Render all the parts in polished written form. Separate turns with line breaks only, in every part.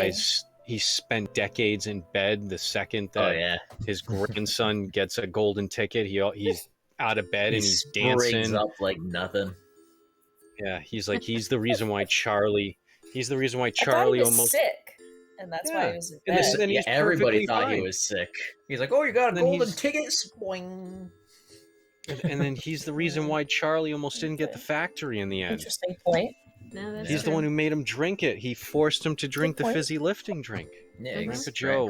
realize he spent decades in bed the second that his grandson gets a golden ticket. He's out of bed and he's dancing
up like nothing.
Yeah, he's the reason why Charlie. He's the reason why
I thought
Charlie
he was
almost
sick, and that's why he was in bed.
And he's
everybody thought
fine.
he was sick. He's like, "Oh, you got a golden ticket, boing."
And then he's the reason why Charlie almost didn't get the factory in the end.
Interesting point.
No,
he's the one who made him drink it. He forced him to drink the fizzy lifting drink.
Yeah,
Grandpa Joe.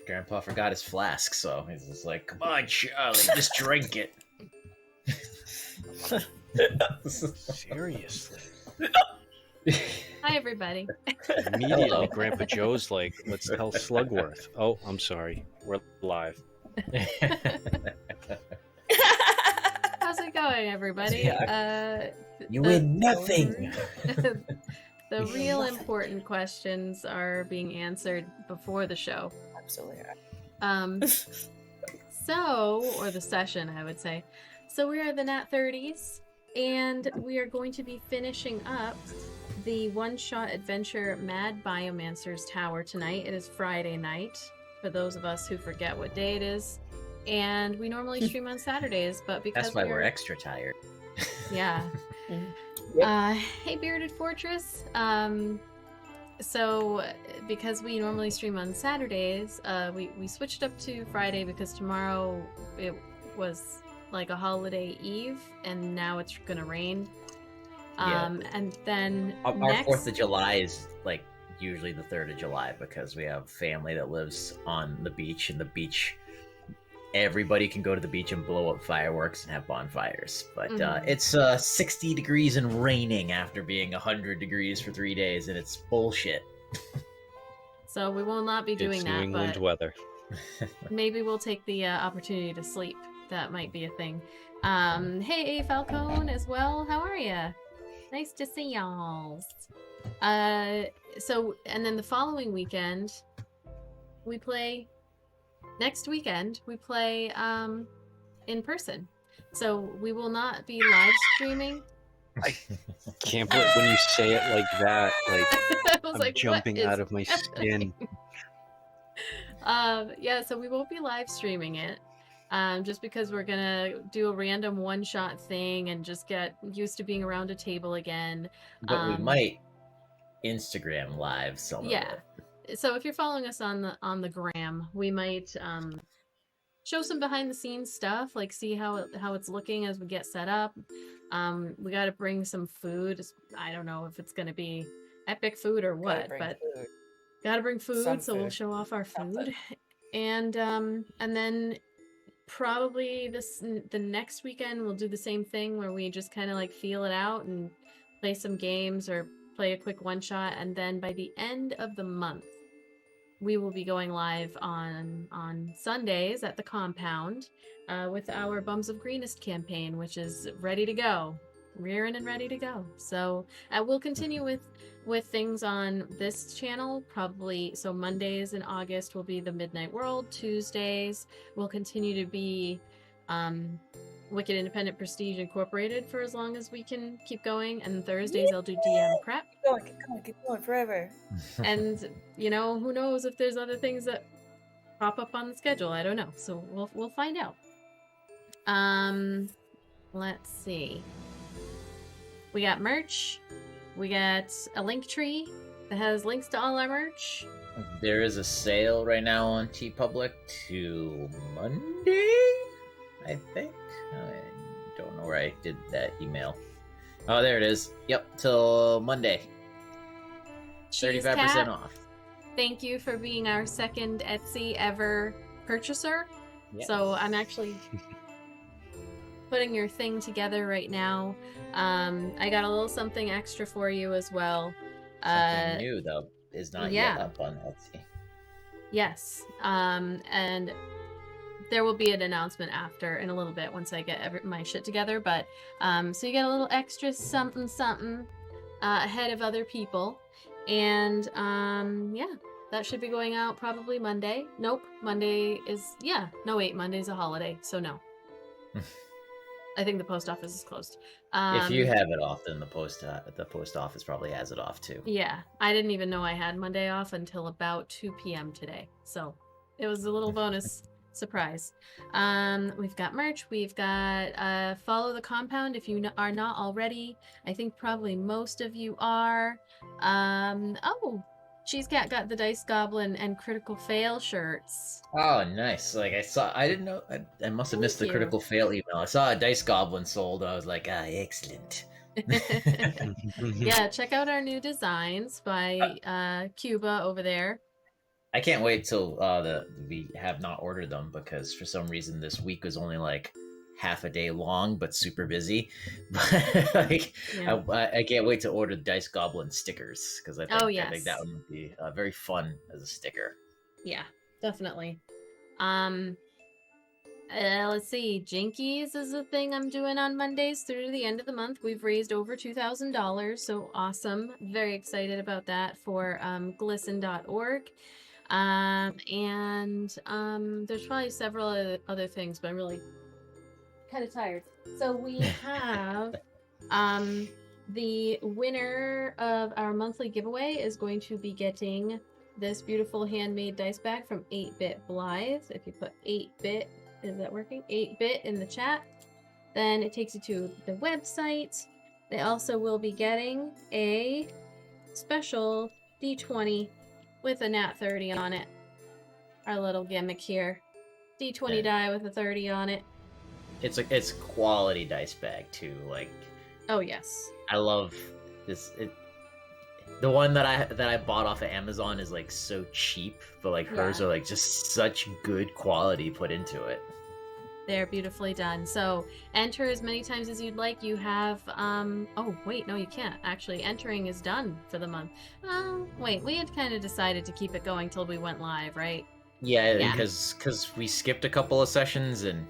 Grandpa forgot his flask, so he's just like, "Come on, Charlie, just drink it."
Seriously.
Hi, everybody.
Immediately, Grandpa Joe's like, "Let's tell Slugworth." Oh, I'm sorry. We're live.
How's it going, everybody?
You win nothing.
The real important questions are being answered before the show.
Absolutely.
Or the session, I would say. So we are the NAT30s, and we are going to be finishing up the one-shot adventure Mad Biomancer's Tower tonight. It is Friday night, for those of us who forget what day it is. And we normally stream on Saturdays, but because
that's why we're extra tired.
Yeah. Hey, Bearded Fortress. So because we normally stream on Saturdays, we switched up to Friday because tomorrow it was like a holiday eve, and now it's gonna rain. And then
our 4th of July is like usually the 3rd of July because we have family that lives on the beach, and the beach, everybody can go to the beach and blow up fireworks and have bonfires. But it's 60 degrees and raining after being 100 degrees for 3 days, and it's bullshit.
So we will not be doing
it's
that.
New England
but
weather.
Maybe we'll take the opportunity to sleep. That might be a thing. Hey, Falcone as well. How are ya? Nice to see y'all. So, and then the following weekend, we play. Next weekend, we play in person. So we will not be live streaming.
I can't believe when you say it like that. Like
I was
I'm
like,
jumping out of my skin.
Yeah, so we won't be live streaming it. Just because we're gonna do a random one-shot thing and just get used to being around a table again.
But we might Instagram live some of it.
So if you're following us on the gram, we might show some behind the scenes stuff, like see how it's looking as we get set up. We got to bring some food. I don't know if it's gonna be epic food or what, but gotta bring food, so we'll show off our food. And then probably the next weekend we'll do the same thing where we just kind of like feel it out and play some games or play a quick one shot, and then by the end of the month we will be going live on Sundays at the compound with our Bums of Greenest campaign, which is ready to go, rearing and ready to go. So we'll continue with things on this channel probably. So Mondays in August will be the Midnight World. Tuesdays will continue to be Wicked Independent Prestige Incorporated for as long as we can keep going, and Thursdays I'll do DM prep.
Keep going forever.
And you know, who knows if there's other things that pop up on the schedule. I don't know, so we'll find out. Let's see. We got merch. We got a link tree that has links to all our merch.
There is a sale right now on TeePublic to Monday, I think. I don't know where I did that email. Oh, there it is. Yep, till Monday. 35% off.
Thank you for being our second Etsy ever purchaser. Yes. So I'm actually putting your thing together right now. I got a little something extra for you as well.
Something new though is not yet up on Etsy.
Yes, and there will be an announcement after in a little bit once I get my shit together. But so you get a little extra something ahead of other people, and that should be going out probably Monday. Nope, Monday is Monday's a holiday, so no. I think the post office is closed.
If you have it off, then the post office probably has it off too.
Yeah, I didn't even know I had Monday off until about 2 p.m. today. So it was a little bonus surprise. We've got merch. We've got follow the compound if you are not already. I think probably most of you are. Oh, Cheese Cat got the Dice Goblin and Critical Fail shirts.
Oh, nice. Like I didn't know. I must have missed the Critical Fail email. I saw a Dice Goblin sold. I was like, excellent.
Yeah, check out our new designs by Cuba over there.
I can't wait till we have not ordered them, because for some reason this week was only like half a day long, but super busy. But like, yeah. I can't wait to order the Dice Goblin stickers, because I think that would be very fun as a sticker.
Yeah, definitely. Let's see. Jinkies is a thing I'm doing on Mondays through the end of the month. We've raised over $2,000, so awesome. Very excited about that for glisten.org. There's probably several other things, but I'm really kind of tired. So we have the winner of our monthly giveaway is going to be getting this beautiful handmade dice bag from 8-Bit Blythe. If you put 8-Bit, is that working? 8-Bit in the chat, then it takes you to the website. They also will be getting a special D20 with a NAT30 on it. Our little gimmick here. D20 die with a 30 on it.
It's quality dice bag too. Like,
oh yes,
I love this. The one that I bought off of Amazon is like so cheap, but like hers are like just such good quality put into it.
They're beautifully done. So enter as many times as you'd like. You have oh wait, no you can't. Actually, entering is done for the month. Wait, we had kind of decided to keep it going till we went live, right?
Yeah, because we skipped a couple of sessions, and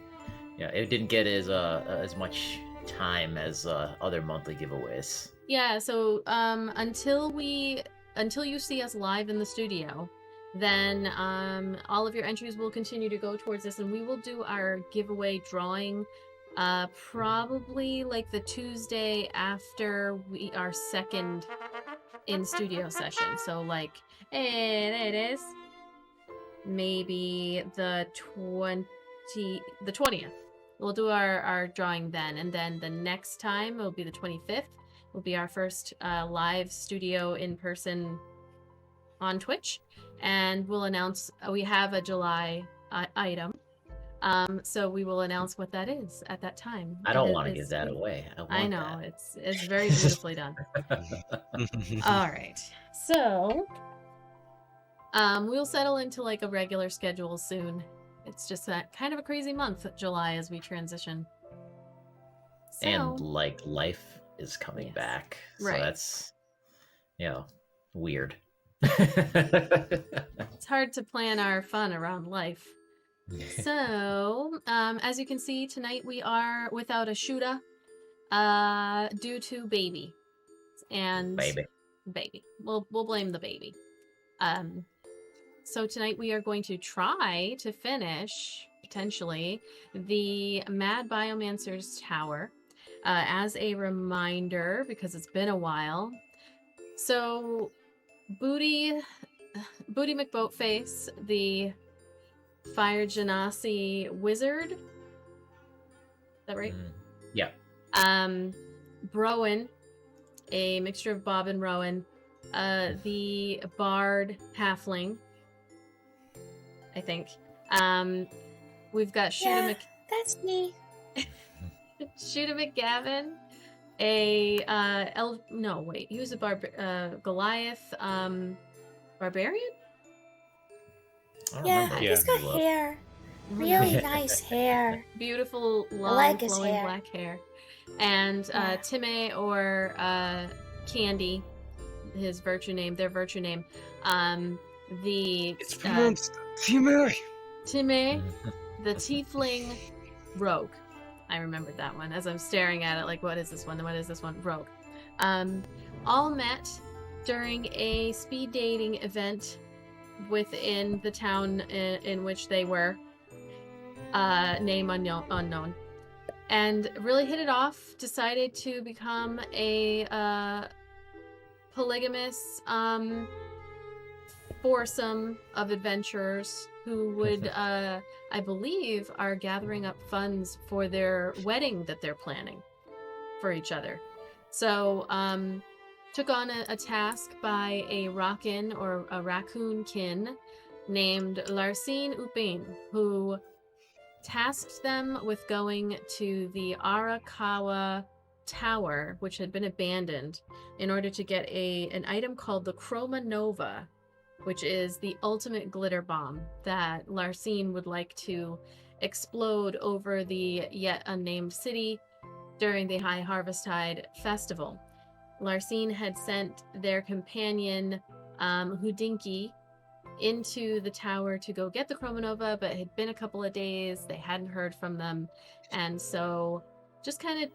it didn't get as much time as other monthly giveaways.
Yeah, so until you see us live in the studio, then all of your entries will continue to go towards this, and we will do our giveaway drawing probably like the Tuesday after our second in studio session. So like, hey, there it is. Maybe the 20th. We'll do our drawing then, and then the next time will be the 25th. Will be our first live studio in person on Twitch, and we'll announce we have a July item. So we will announce what that is at that time.
I don't want to give that away.
I know it's very beautifully done. All right, so we'll settle into like a regular schedule soon. It's just that kind of a crazy month, July, as we transition. So,
and like life is coming back, so that's weird.
It's hard to plan our fun around life. So as you can see, tonight we are without a Shootah due to baby. And baby. We'll blame the baby. So tonight we are going to try to finish, potentially, the Mad Biomancer's Tower. As a reminder, because it's been a while. So, Booty McBoatface, the Fire Genasi wizard. Is that right?
Yeah.
Browan, a mixture of Bob and Rowan. The Bard Halfling, I think. We've got Shootah
that's me.
Shootah MccGavvn, he was a Goliath barbarian?
He's got hair. Really nice hair.
Beautiful, long, flowing black hair. And Timmeh or Kandi, their virtue name.
It's pronounced Chimera.
Timmeh, the tiefling rogue. I remembered that one as I'm staring at it like, what is this one? What is this one? Rogue. All met during a speed dating event within the town in which they were. Name unknown. and really hit it off. Decided to become a polygamous foursome of adventurers who would, I believe, are gathering up funds for their wedding that they're planning for each other. So, took on a task by a rockin' or a raccoon kin named Larcine Upin, who tasked them with going to the Aratawa Tower, which had been abandoned, in order to get an item called the chromanova, which is the ultimate glitter bomb that Larcine would like to explode over the yet unnamed city during the High Harvesttide festival. Larcine had sent their companion Houdinky into the tower to go get the chromanova, but it had been a couple of days. They hadn't heard from them, and so just kind of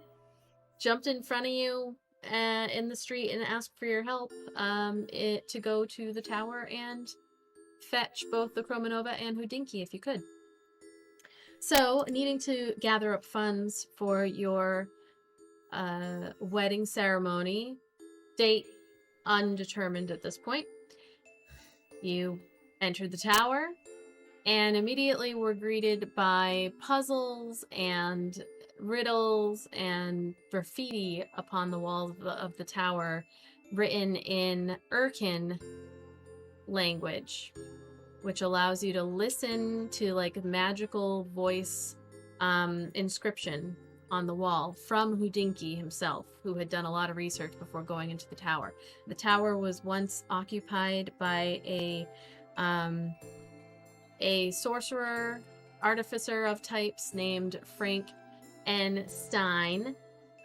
jumped in front of you in the street and asked for your help to go to the tower and fetch both the chromanova and Houdinky if you could. So, needing to gather up funds for your wedding ceremony, date undetermined at this point, you entered the tower and immediately were greeted by puzzles and riddles and graffiti upon the walls of the tower written in Urkin language, which allows you to listen to like magical voice inscription on the wall from Houdinky himself, who had done a lot of research before going into the tower. The tower was once occupied by a sorcerer, artificer of types named Frank and Stein,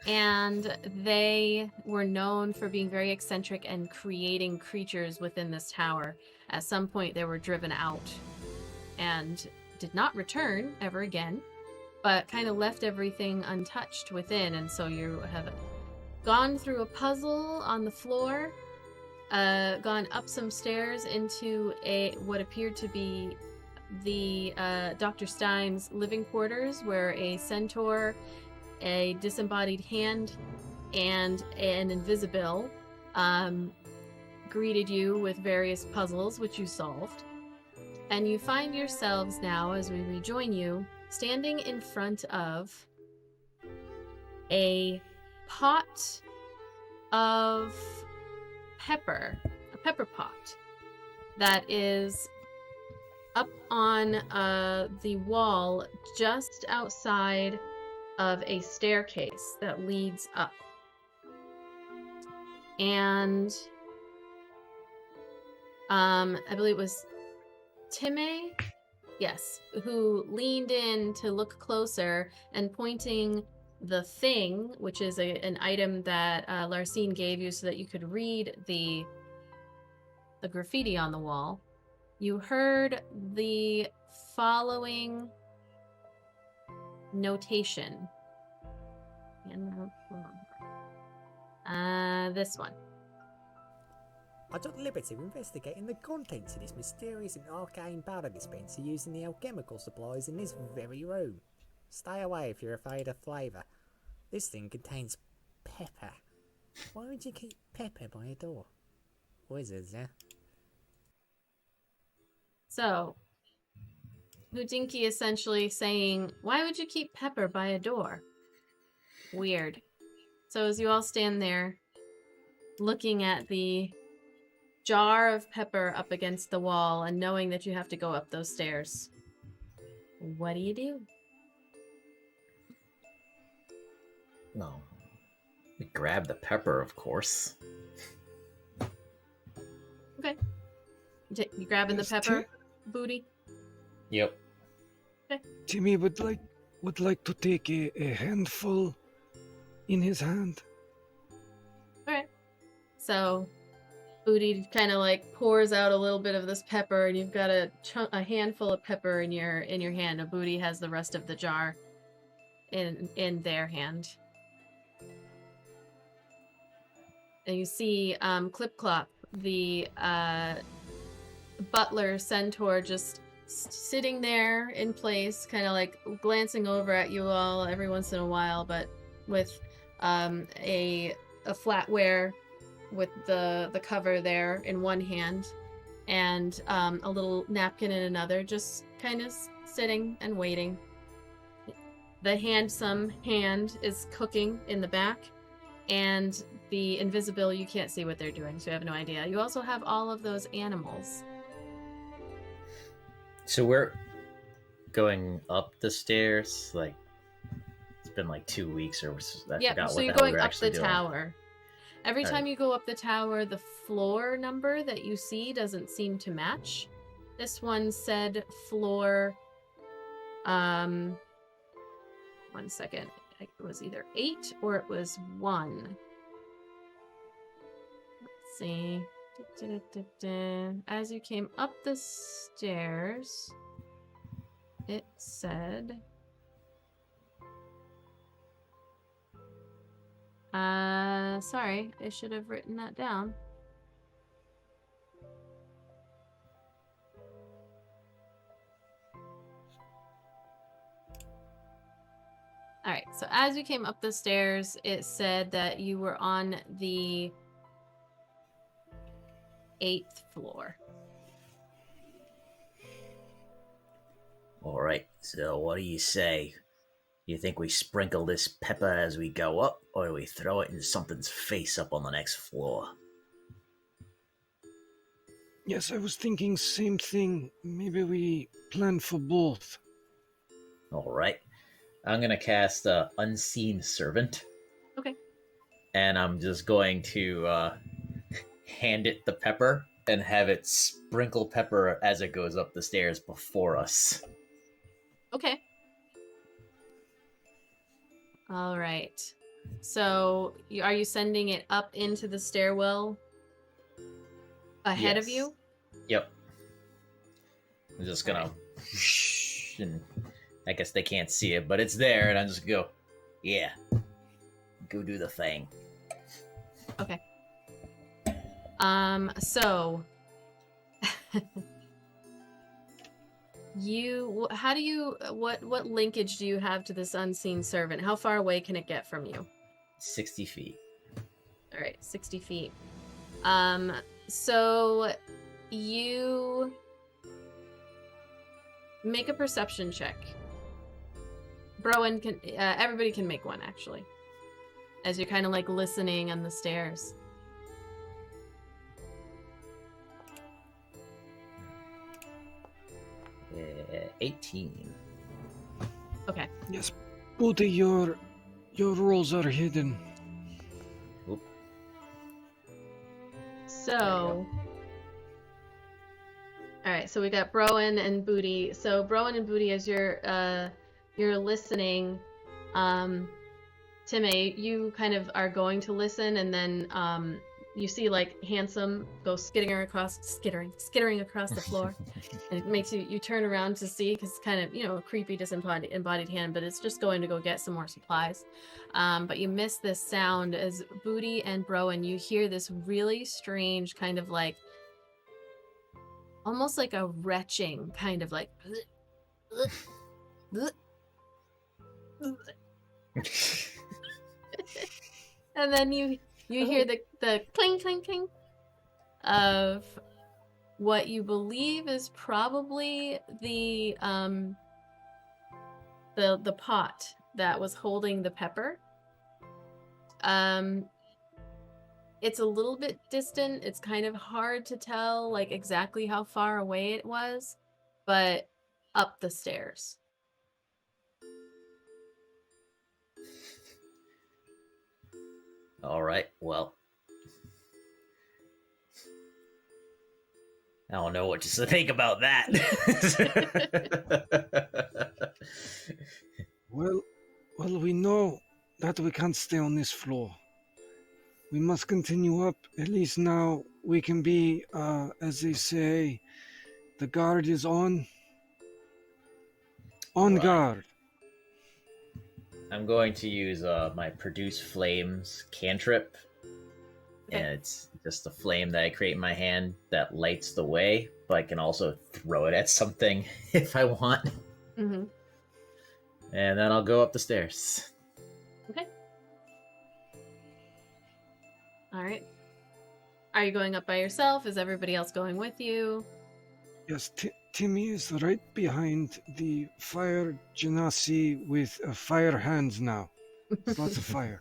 and they were known for being very eccentric and creating creatures within this tower. At some point, they were driven out and did not return ever again, but kind of left everything untouched within. And so you have gone through a puzzle on the floor, gone up some stairs into what appeared to be the Dr. Stein's living quarters, where a centaur, a disembodied hand, and an invisible greeted you with various puzzles, which you solved. And you find yourselves now, as we rejoin you, standing in front of a pot of pepper, a pepper pot, that is up on the wall just outside of a staircase that leads up. And I believe it was Timmeh, yes, who leaned in to look closer and pointing the thing, which is an item that Larcine gave you so that you could read the graffiti on the wall. You heard the following notation. This one.
I took the liberty of investigating the contents of this mysterious and arcane powder dispenser using the alchemical supplies in this very room. Stay away if you're afraid of flavour. This thing contains pepper. Why would you keep pepper by a door? Wizards, eh?
So, Houdinky essentially saying, why would you keep pepper by a door? Weird. So as you all stand there, looking at the jar of pepper up against the wall and knowing that you have to go up those stairs, what do you do?
No. We grab the pepper, of course.
Okay. You grabbing the pepper, Booty?
Yep.
Okay.
Timmeh would like to take a handful in his hand.
Alright. So Booty kind of like pours out a little bit of this pepper, and you've got a handful of pepper in your hand. And Booty has the rest of the jar in their hand. And you see Clip Clop, the butler centaur, just sitting there in place, kind of like glancing over at you all every once in a while, but with a flatware with the cover there in one hand and a little napkin in another, just kind of sitting and waiting. The handsome hand is cooking in the back, and the invisible, you can't see what they're doing, so you have no idea. You also have all of those animals.
So we're going up the stairs, like it's been like 2 weeks, or I forgot
so
what
you're
the hell we
going
were
up
actually
the
doing.
tower. Every time you go up the tower, the floor number that you see doesn't seem to match. This one said floor, 1 second. It was either 8 or it was 1. Let's see. As you came up the stairs, it said... sorry, I should have written that down. Alright, so as you came up the stairs, it said that you were on the 8th floor.
Alright, so what do you say? You think we sprinkle this pepper as we go up, or do we throw it in something's face up on the next floor?
Yes, I was thinking same thing. Maybe we plan for both.
Alright. I'm gonna cast Unseen Servant.
Okay.
And I'm just going to hand it the pepper and have it sprinkle pepper as it goes up the stairs before us.
Okay. All right. So, are you sending it up into the stairwell ahead of you?
Yep. I'm just gonna... And I guess they can't see it, but it's there, and I'm just gonna go, yeah, go do the thing.
Okay. So... what linkage do you have to this unseen servant? How far away can it get from you?
60 feet.
All right, 60 feet. So you make a perception check. Browan can, everybody can make one actually. As you're kind of like listening on the stairs.
18.
Okay.
Yes, Booty, your rolls are hidden.
Oop.
So, all right. So we got Browan and Booty. So Browan and Booty, as you're listening, Timmeh, you kind of are going to listen, and then you see like Handsome go skittering across the floor, and it makes you turn around to see, because it's kind of, a creepy disembodied hand, but it's just going to go get some more supplies. But you miss this sound as Booty and Browan, you hear this really strange kind of like, almost like a retching kind of like. And then you hear the cling cling cling of what you believe is probably the pot that was holding the pepper. It's a little bit distant. It's kind of hard to tell like exactly how far away it was, but up the stairs.
All right, well, I don't know what to think about that.
Well, we know that we can't stay on this floor. We must continue up. At least now we can be, as they say, the guard is on
Right.
guard.
I'm going to use my Produce Flames cantrip, and it's just a flame that I create in my hand that lights the way, but I can also throw it at something if I want.
Mm-hmm.
And then I'll go up the stairs.
Okay. All right. Are you going up by yourself? Is everybody else going with you?
Yes, Timmeh is right behind the fire genasi with fire hands now. Lots of fire.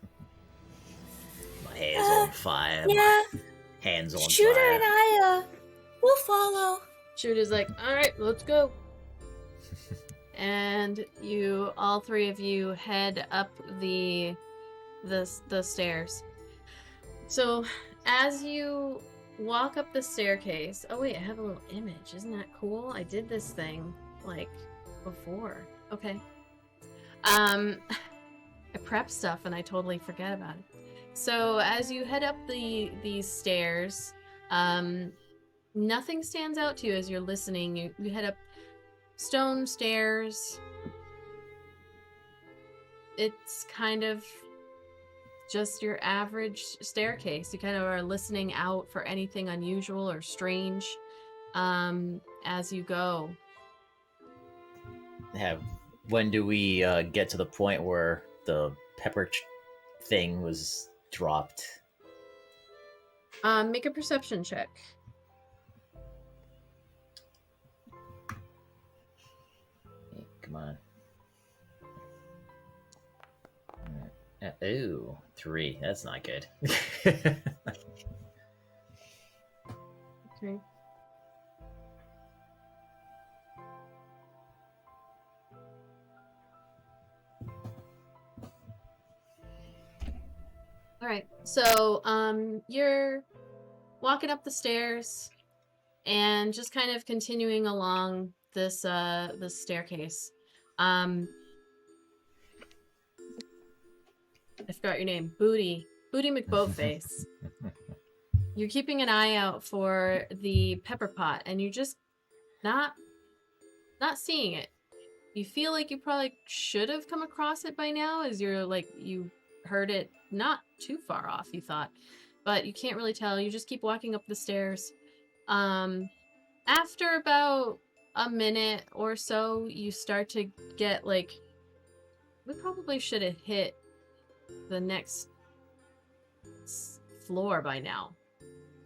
My hair's on fire.
Yeah,
My hands on
Shootah
fire.
and I, we'll follow.
Shootah's like, all right, let's go. And you, all three of you, head up the stairs. So as you walk up the staircase, oh wait, I have a little image. Isn't that cool? I did this thing like before. Okay. I prep stuff and I totally forget about it. So as you head up these stairs, nothing stands out to you as you're listening. You head up stone stairs. It's kind of just your average staircase. You kind of are listening out for anything unusual or strange as you go.
When do we get to the point where the pepper thing was dropped?
Make a perception check.
Hey, come on. Ooh, 3. That's not good.
Okay. All right. So, you're walking up the stairs and just kind of continuing along this staircase. I forgot your name. Booty McBoatface. You're keeping an eye out for the pepper pot, and you're just not seeing it. You feel like you probably should have come across it by now, as you heard it not too far off, you thought, but you can't really tell. You just keep walking up the stairs. After about a minute or so, you start to get like, we probably should have hit the next floor by now.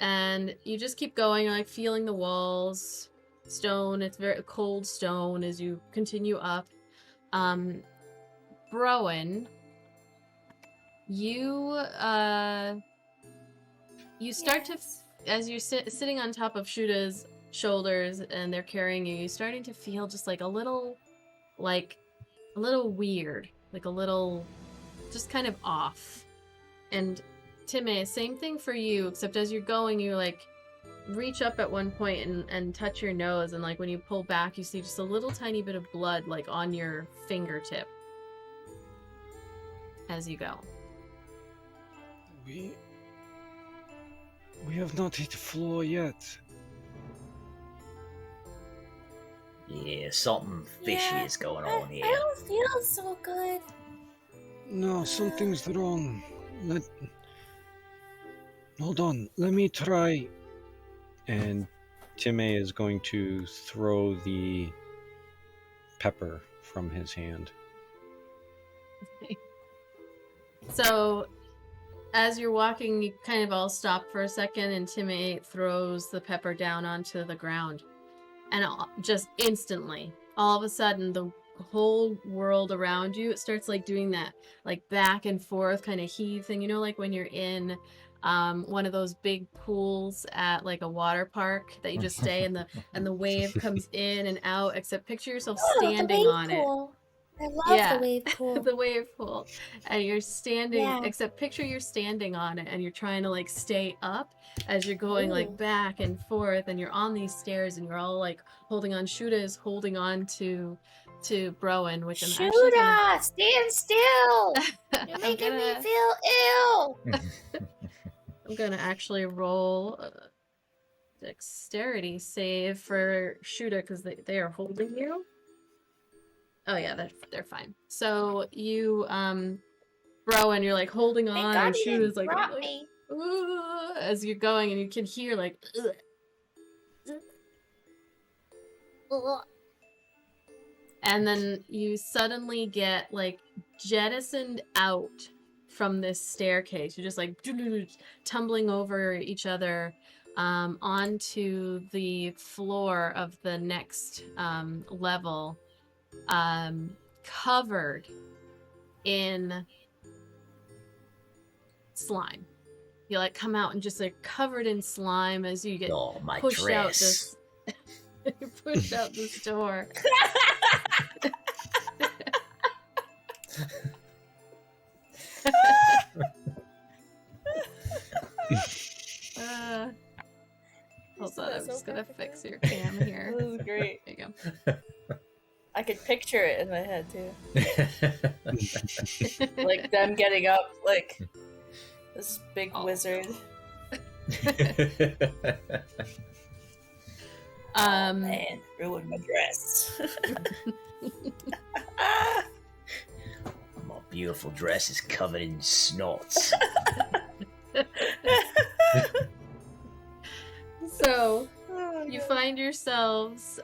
And you just keep going, like feeling the walls, stone. It's very cold stone as you continue up. Browan, you start to, as you're sitting on top of Shootah's shoulders and they're carrying you, you're starting to feel just like a little weird, like a little just kind of off. And Timmeh, same thing for you, except as you're going, you like reach up at one point and touch your nose, and like when you pull back, you see just a little tiny bit of blood like on your fingertip as you go.
We have not hit the floor yet.
Yeah, something fishy is going on here.
I don't feel so good.
No, something's wrong. Hold on, let me try.
And Timmeh is going to throw the pepper from his hand.
So, as you're walking, you kind of all stop for a second, and Timmeh throws the pepper down onto the ground. And just instantly, all of a sudden, the whole world around you, it starts like doing that like back and forth kind of heave thing. You know, like when you're in one of those big pools at like a water park that you just stay and the wave comes in and out, except picture yourself standing on
pool. I love the wave pool.
The wave pool. And you're standing, except picture you're standing on it and you're trying to like stay up as you're going like back and forth, and you're on these stairs and you're all like holding on. Shootah is holding on to Browan, which I'm actually gonna...
stand still! You're making me feel ill!
I'm gonna actually roll a dexterity save for Shootah because they are holding you. Oh yeah, they're fine. So you, Browan, you're like holding on, and Shootah's like as you're going, and you can hear like. And then you suddenly get like jettisoned out from this staircase. You're just like tumbling over each other onto the floor of the next level, covered in slime. You like come out and just like covered in slime as you get pushed out this. You push out this door. Hold on, I'm just gonna fix your cam here.
This is great.
There you go.
I could picture it in my head too. Like them getting up, like this big wizard. Oh, man, ruined my dress.
My beautiful dress is covered in snorts.
So you find yourselves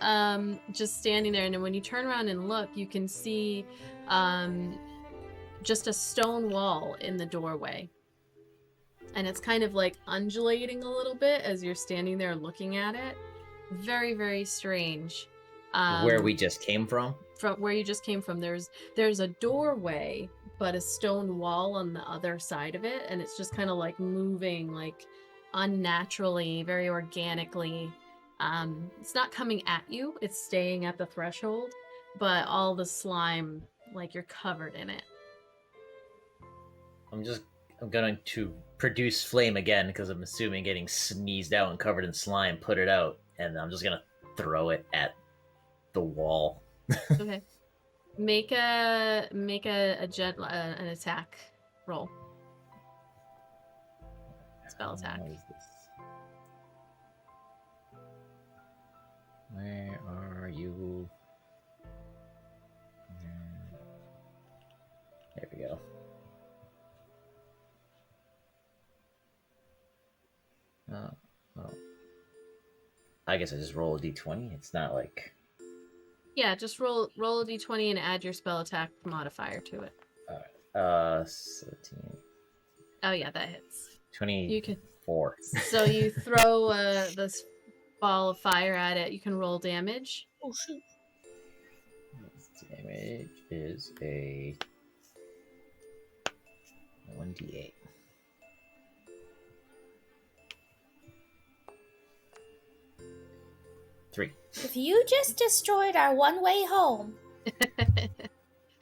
just standing there, and then when you turn around and look, you can see just a stone wall in the doorway. And it's kind of like undulating a little bit as you're standing there looking at it. Very, very strange.
Where we just came from?
From where you just came from, there's a doorway, but a stone wall on the other side of it, and it's just kind of like moving like unnaturally, very organically. It's not coming at you, it's staying at the threshold, but all the slime, like you're covered in it.
I'm going to produce flame again, because I'm assuming getting sneezed out and covered in slime, put it out, and I'm just gonna throw it at the wall.
Okay. Make an attack roll. Spell attack.
What is this? Where are you? There we go. Oh. I guess I just roll a d20. It's not like...
Yeah, just roll a d20 and add your spell attack modifier to it.
Alright. 17.
Oh yeah, that hits.
24.
So you throw this ball of fire at it. You can roll damage.
Oh shoot.
Damage is a 1d8. 3.
If you just destroyed our one-way home.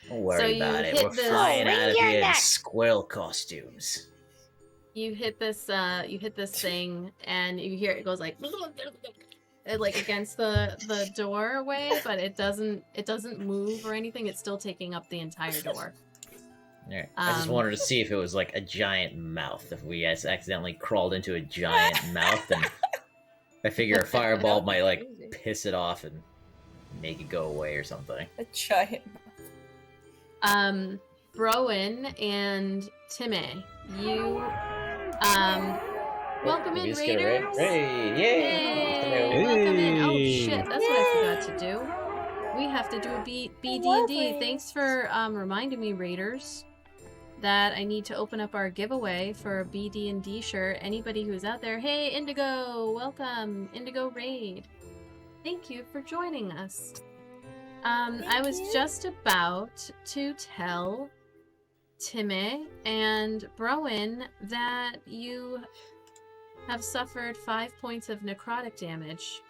Don't worry about it. We're flying out of here in squirrel costumes.
You hit this thing, and you hear it goes like against the doorway, but it doesn't move or anything. It's still taking up the entire door.
Right. I just wanted to see if it was like a giant mouth. If we accidentally crawled into a giant mouth, and I figure a fireball might like piss it off and make it go away or something.
A giant
mouth. Browan and Timmeh, you welcome in, Raiders. Hey, welcome in. Oh shit, that's what I forgot to do. We have to do a BD&D. Thanks for reminding me, Raiders, that I need to open up our giveaway for a BD&D shirt. Anybody who's out there, hey, Indigo, welcome, Indigo Raid. Thank you for joining us. I was just about to tell Timmeh and Browan that you have suffered 5 points of necrotic damage.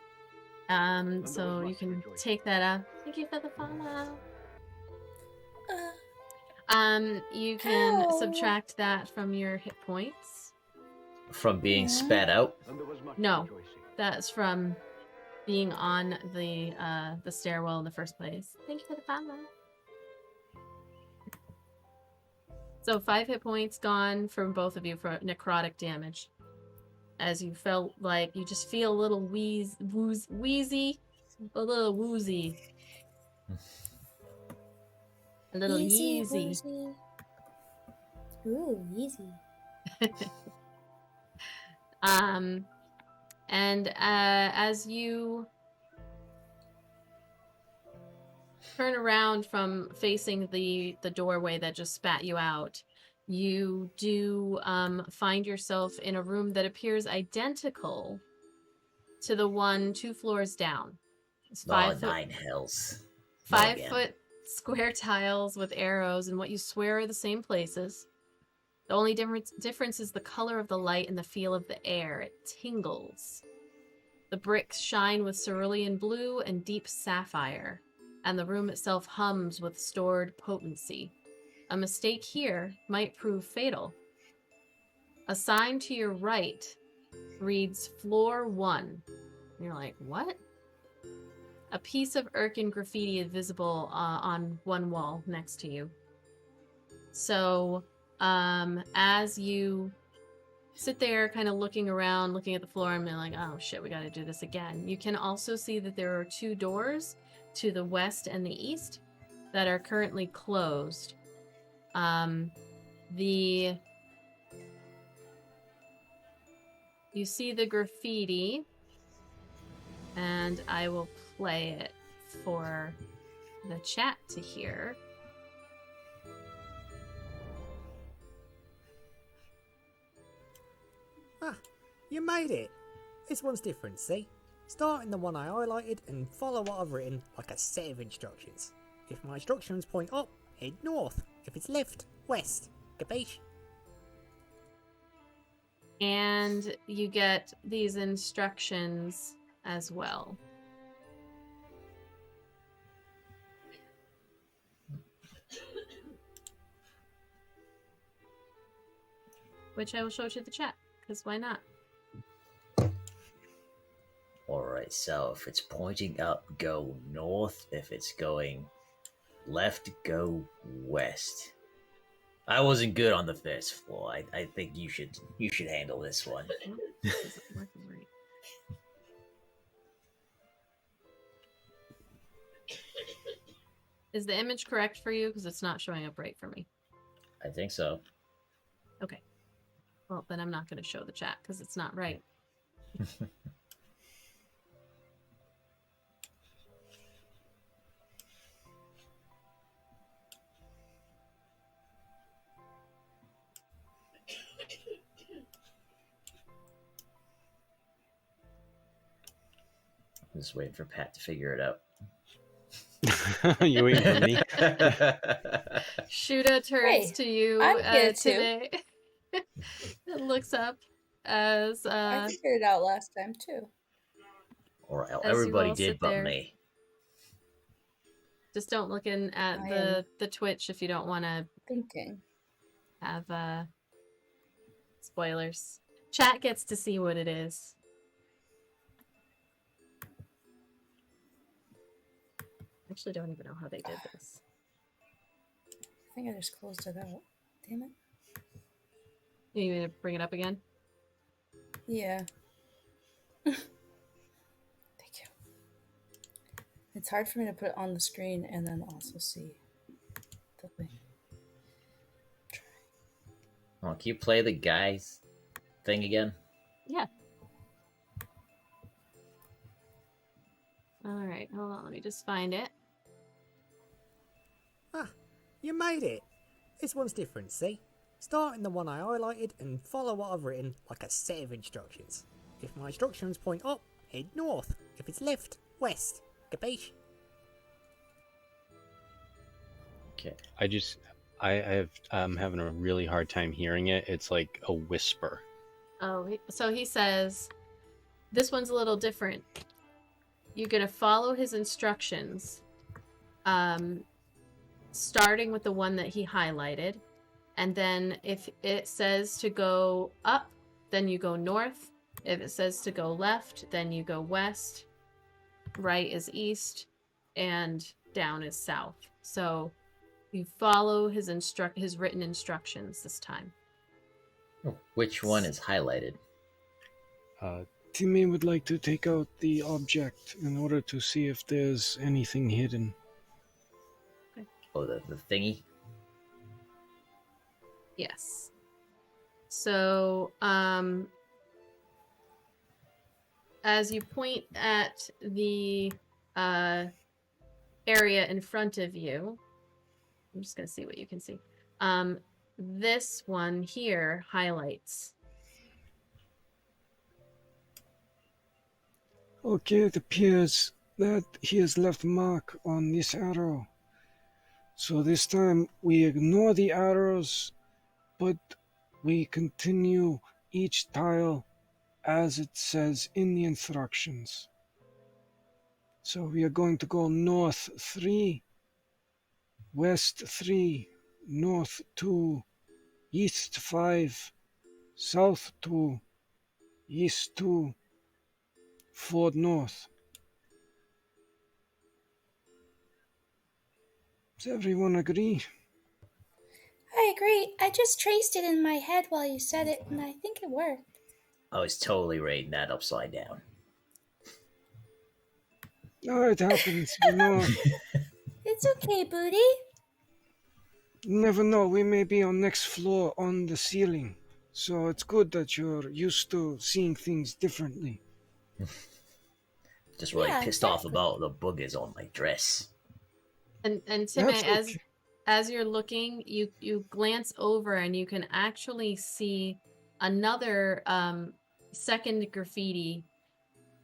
So you can take that up. Thank you for the follow. You can subtract that from your hit points.
From being spat out?
No, that's from being on the stairwell in the first place. Thank you for the follow. So 5 hit points gone from both of you for necrotic damage. As you felt like you just feel a little wheezy, a little woozy. A little easy.
Ooh, easy.
And as you turn around from facing the doorway that just spat you out, you do find yourself in a room that appears identical to the one 2 floors down. It's 5 foot,
nine hells.
5 foot square tiles with arrows, and what you swear are the same places. The only difference is the color of the light and the feel of the air. It tingles. The bricks shine with cerulean blue and deep sapphire, and the room itself hums with stored potency. A mistake here might prove fatal. A sign to your right reads Floor 1. And you're like, what? A piece of Erkin graffiti is visible on one wall next to you. So, as you sit there kind of looking around, looking at the floor, and being like, oh shit, we gotta do this again. You can also see that there are 2 doors to the west and the east that are currently closed. You see the graffiti, and I will play it for the chat to hear.
Ah, you made it! This one's different, see? Start in the one I highlighted and follow what I've written like a set of instructions. If my instructions point up, head north. If it's left, west. Capiche?
And you get these instructions as well. Which I will show to the chat, because why not?
Alright, so if it's pointing up, go north. If it's going left, go west. I wasn't good on the first floor. I think you should handle this one.
Is the image correct for you? Because it's not showing up right for me.
I think so.
Okay. Well, then I'm not going to show the chat because it's not right.
I'm just waiting for Pat to figure it out.
You waiting for me?
Shootah turns to you today. It looks up as
I figured it out last time too.
Or everybody did but me.
Just don't look in at the Twitch if you don't want to have spoilers. Chat gets to see what it is. I actually don't even know how they did this.
I think I just closed it out. Damn it.
You need me to bring it up again?
Yeah. Thank you. It's hard for me to put it on the screen and then also see the thing.
Can you play the guy's thing again?
Yeah. Alright, hold on, let me just find it.
Ah, you made it! This one's different, see? Start in the one I highlighted and follow what I've written like a set of instructions. If my instructions point up, head north. If it's left, west. Capiche?
Okay.
I'm having a really hard time hearing it. It's like a whisper.
Oh, so he says, this one's a little different. You're going to follow his instructions, starting with the one that he highlighted. And then if it says to go up, then you go north. If it says to go left, then you go west. Right is east, and down is south. So you follow his written instructions this time.
Which one is highlighted?
Timmeh would like to take out the object in order to see if there's anything hidden.
Okay.
Oh, the thingy?
Yes. So, as you point at the area in front of you, I'm just gonna see what you can see. This one here highlights.
Okay, it appears that he has left mark on this arrow. So this time we ignore the arrows, but we continue each tile as it says in the instructions. So we are going to go north 3, west 3, north 2, east 5, south 2, east 2, 4 north. Does everyone agree?
I agree. I just traced it in my head while you said it, and I think it worked.
I was totally rating that upside down.
Oh, it happens, you know.
It's okay, Booty.
You never know, we may be on next floor on the ceiling. So it's good that you're used to seeing things differently.
Just really pissed off about the boogers on my dress.
And Timmeh, as you're looking, you glance over and you can actually see another second graffiti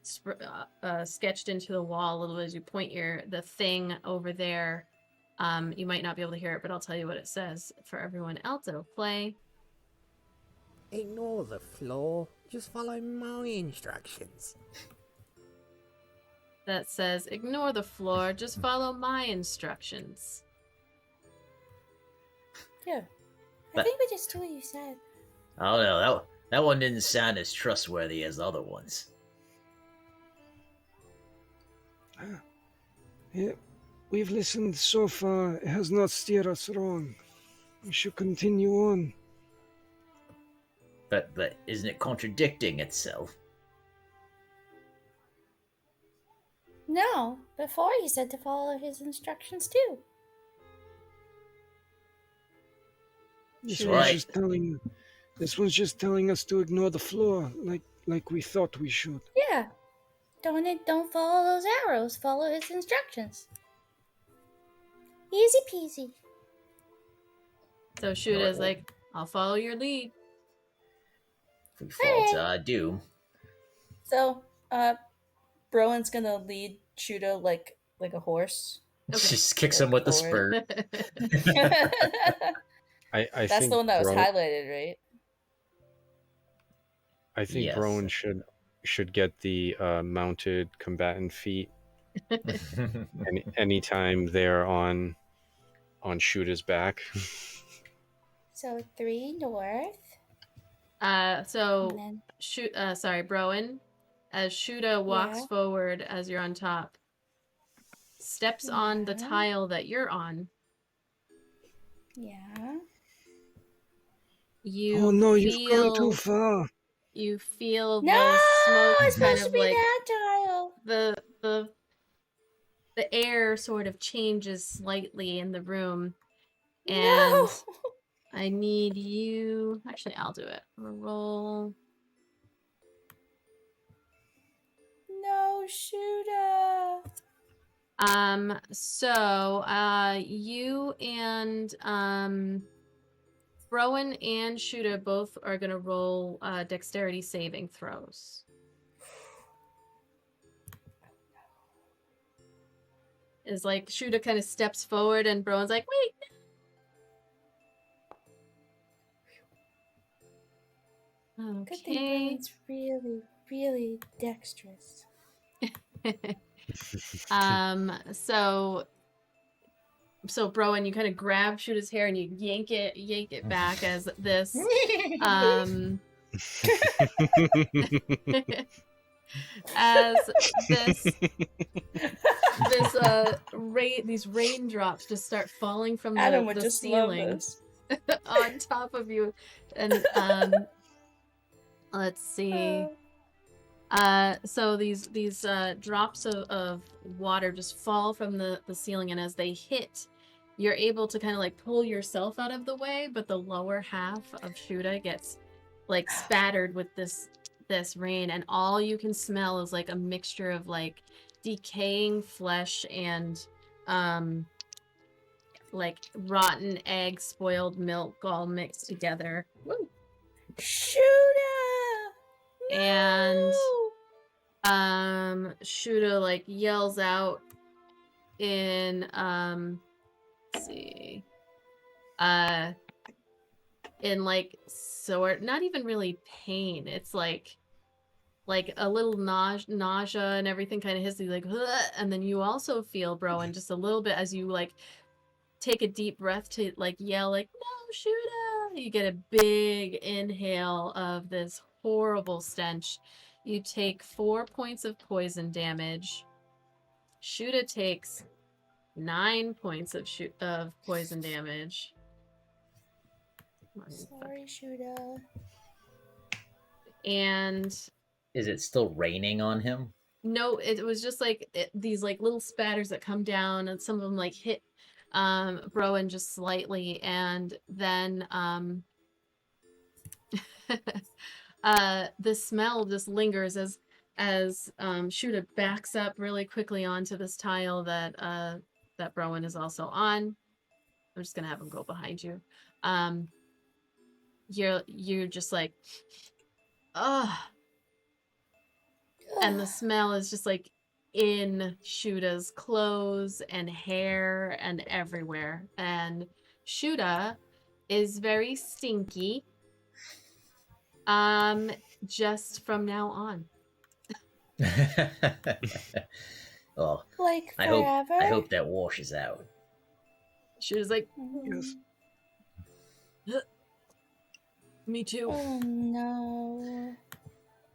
sketched into the wall a little bit as you point the thing over there. You might not be able to hear it, but I'll tell you what it says for everyone else. It'll play.
Ignore the floor. Just follow my instructions.
That says, ignore the floor, just follow my instructions.
Yeah. I think we just do what you said.
I don't know, that one didn't sound as trustworthy as the other ones.
Yeah, we've listened so far. It has not steered us wrong. We should continue on.
But isn't it contradicting itself?
No, before he said to follow his instructions too.
This one's just telling us to ignore the floor, like we thought we should.
Yeah. Don't follow those arrows. Follow his instructions. Easy peasy.
So Shootah's like, I'll follow your lead.
If we fall to doom.
So, Browan's gonna lead Shootah like a horse.
Okay. Just kicks him with the spur.
I
That's
think
the one that was highlighted, right?
I think Browan should get the mounted combatant feat. Anytime they're on Shootah's back.
So 3 north.
Browan, as Shootah walks forward as you're on top, steps on the tile that you're on.
Yeah.
You've gone too far.
You feel the smoke
it's
kind
supposed
of
to be
like
that tile.
the air sort of changes slightly in the room, and I need you. Actually, I'll do it. I'm gonna roll.
No, Shootah.
You and Browan and Shootah both are gonna roll dexterity saving throws. Is like Shootah kind of steps forward and Browan's like, wait. Okay.
Good thing Browan's really, really dexterous.
So Browan, you kind of grab Shootah's hair and you yank it back as this these raindrops just start falling from the ceiling on top of you, and let's see. So these drops of water just fall from the ceiling, and as they hit, you're able to kind of like pull yourself out of the way, but the lower half of Shootah gets like spattered with this this rain, and all you can smell is like a mixture of like decaying flesh and like rotten egg, spoiled milk all mixed together. Woo.
Shootah!
And
No!
Shootah like yells out in let's see. In like sort, not even really pain. It's like a little nausea and everything kind of hits you like, ugh! And then you also feel, Browan, just a little bit as you like take a deep breath to like yell like, no, Shootah! You get a big inhale of this horrible stench. You take 4 points of poison damage. Shootah takes 9 points of poison damage.
Sorry, Shootah.
And
is it still raining on him?
No, it was just like these like little spatters that come down, and some of them like hit Browan just slightly, and then the smell just lingers as Shootah backs up really quickly onto this tile that that Browan is also on. I'm just gonna have him go behind you. You're just like, ugh. And the smell is just like in Shootah's clothes and hair and everywhere. And Shootah is very stinky. Just from now on.
Well,
like
I hope that washes out.
Shootah's like,
Yes.
Me too.
Oh no.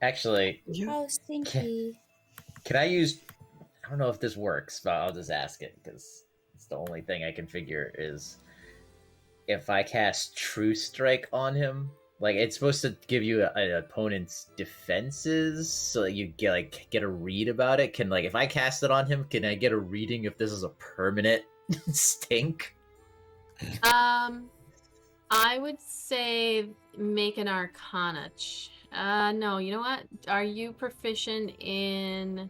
Actually,
How stinky.
can I use... I don't know if this works, but I'll just ask it, because it's the only thing I can figure is... if I cast True Strike on him, like, it's supposed to give you an opponent's defenses, so that you get a read about it. Can, like, if I cast it on him, can I get a reading if this is a permanent stink?
I would say make an Arcana. No, you know what? Are you proficient in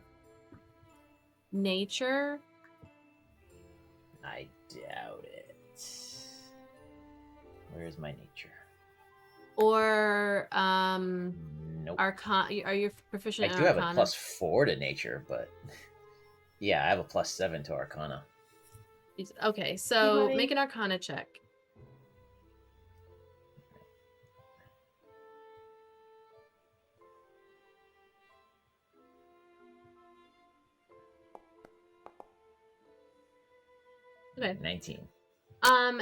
nature?
I doubt it. Where is my nature?
Or
Nope.
Arcana? Are you proficient in
I do have
Arcana?
a +4 to nature, but yeah, I have a +7 to Arcana.
Okay, so
Right.
make an Arcana check. Okay.
19.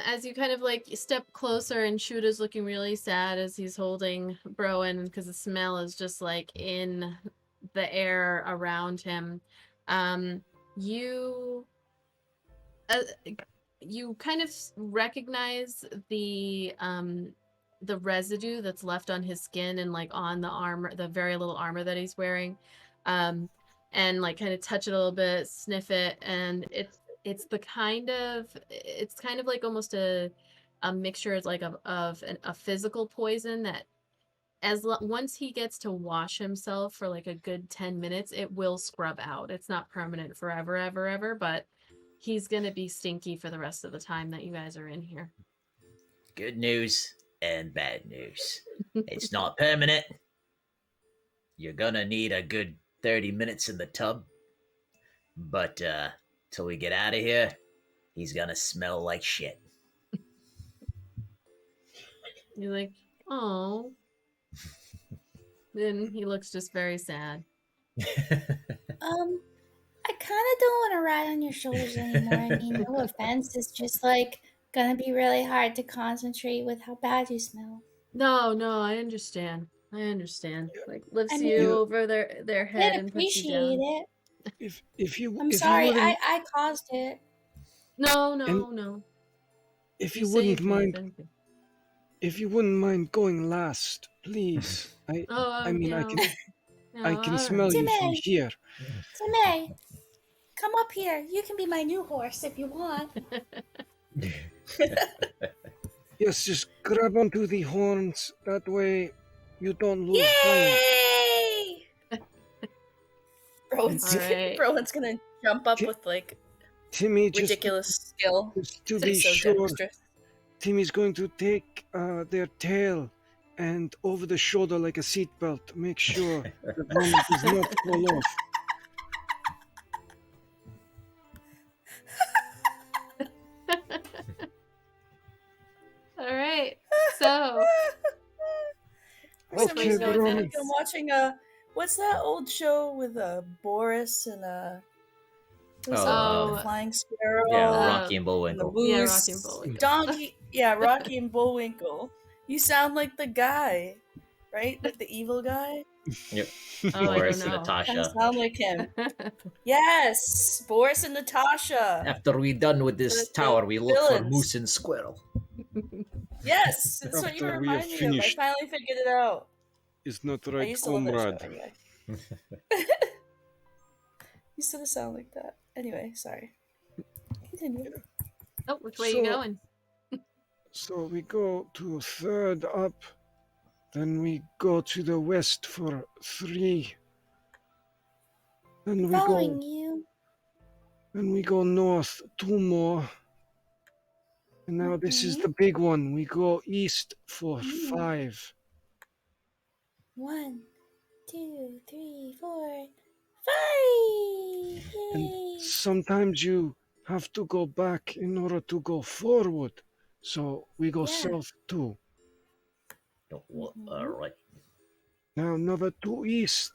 As you kind of like step closer, and Shootah's looking really sad as he's holding Browan, because the smell is just like in the air around him. You kind of recognize the residue that's left on his skin and like on the armor, the very little armor that he's wearing, and like kind of touch it a little bit, sniff it, and it's kind of like almost a mixture of like of a physical poison that once he gets to wash himself for like a good 10 minutes, it will scrub out. It's not permanent forever, ever, but he's gonna be stinky for the rest of the time that you guys are in here.
Good news and bad news. It's not permanent. You're gonna need a good 30 minutes in the tub. But till we get out of here, he's gonna smell like shit.
You're like, oh. Then he looks just very sad.
I kind of don't want to ride on your shoulders anymore. I mean, no offense. It's just like gonna be really hard to concentrate with how bad you smell.
No, I understand. Like lifts
I mean,
you over their head
I'd
and puts you
appreciate
down.
it.
If you,
I'm
if
sorry,
you wouldn't,
I caused it.
No.
if
You
you wouldn't
saved me, if
mind,
anything.
if you wouldn't mind going last, please. I mean,
no.
I can smell you from
Timmeh.
here.
Timmeh, come up here. You can be my new horse if you want.
Yes, just grab onto the horns. That way, you don't lose
Yay!
time.
Browan's,
Alright.
Browan's gonna jump up with like
Timmy,
ridiculous skill.
just to
So
be
he's so
sure,
dexterous.
Timmy's going to take their tail and over the shoulder like a seatbelt. Make sure the one does not fall off.
All right. So,
For some
Okay,
reason, I feel
Browan.
like I'm watching what's that old show with Boris and who's
Oh,
the flying squirrel?
Yeah, Rocky and
and the
Bullwinkle.
Yeah,
moose,
Rocky and Bullwinkle.
donkey. Yeah, Rocky and Bullwinkle. You sound like the guy, right? Like the evil guy.
Yep.
Oh, I
Boris
don't
and
know.
Kind of
Natasha.
sound like him. Yes, Boris and Natasha.
After we're done with this
The
tower, we look for
villains.
moose and squirrel.
Yes, that's what you
After we are
remind me of. I
finished.
finally figured it out.
Is not
I
right,
used to love that show
comrade.
anyway. You still sound like that. Anyway, sorry. Continue.
Oh, which way you
So-
going?
So we go to 3rd up, then we go to the west for 3. Then we
Following
go,
you.
then we go north 2 more. And now this is the big one. We go east for 5.
1, 2, 3, 4, 5. Yay.
And sometimes you have to go back in order to go forward. So we go
Yeah.
south too.
Alright.
Now another 2 east.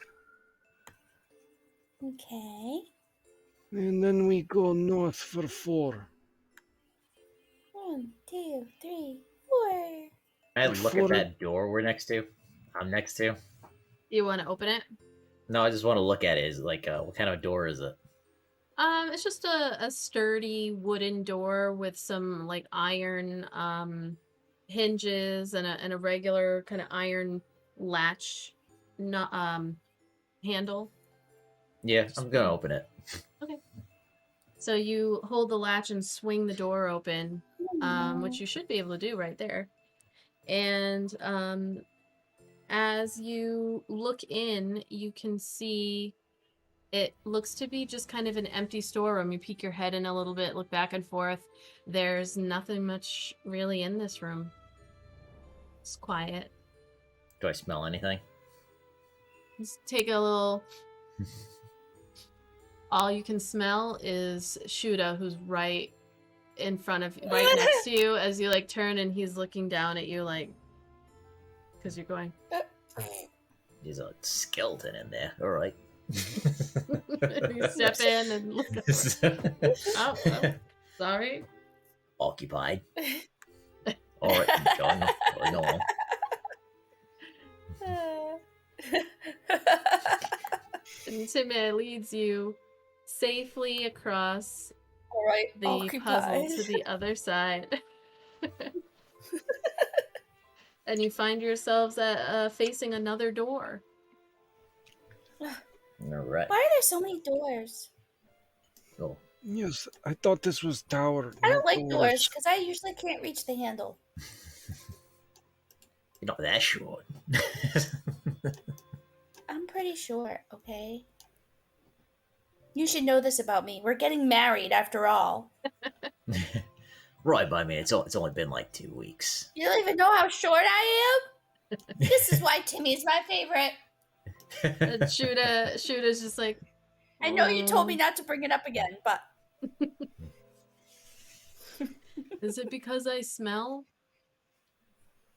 Okay.
And then we go north for 4.
1, 2, 3, 4.
I look at
Before-
that door we're next to. I'm next to.
You want to open it?
No, I just want to look at it. Is it like what kind of door is it?
It's just a sturdy wooden door with some like iron hinges and a regular kind of iron latch, not handle.
Yeah, I'm gonna open it.
So you hold the latch and swing the door open, which you should be able to do right there. And as you look in, you can see it looks to be just kind of an empty storeroom. You peek your head in a little bit, look back and forth. There's nothing much really in this room. It's quiet.
Do I smell anything?
Just take a little. All you can smell is Shootah, who's right in front of, right next to you, as you like turn and he's looking down at you, like, because you're going.
There's a skeleton in there. All right.
You step in and look. Oh, sorry.
Occupied. All right, going on.
And Timmeh leads you safely across
All right,
the puzzle to the other side. And you find yourselves facing another door.
All right.
Why are there so many doors?
Cool.
Yes, I thought this was tower.
I don't
not
like doors because I usually can't reach the handle.
You're not that short.
I'm pretty sure, okay? You should know this about me. We're getting married after all.
Right by me. It's only been like 2 weeks.
You don't even know how short I am? This is why Timmy's my favorite.
And Shootah's just like,
I know you told me not to bring it up again, but
is it because I smell?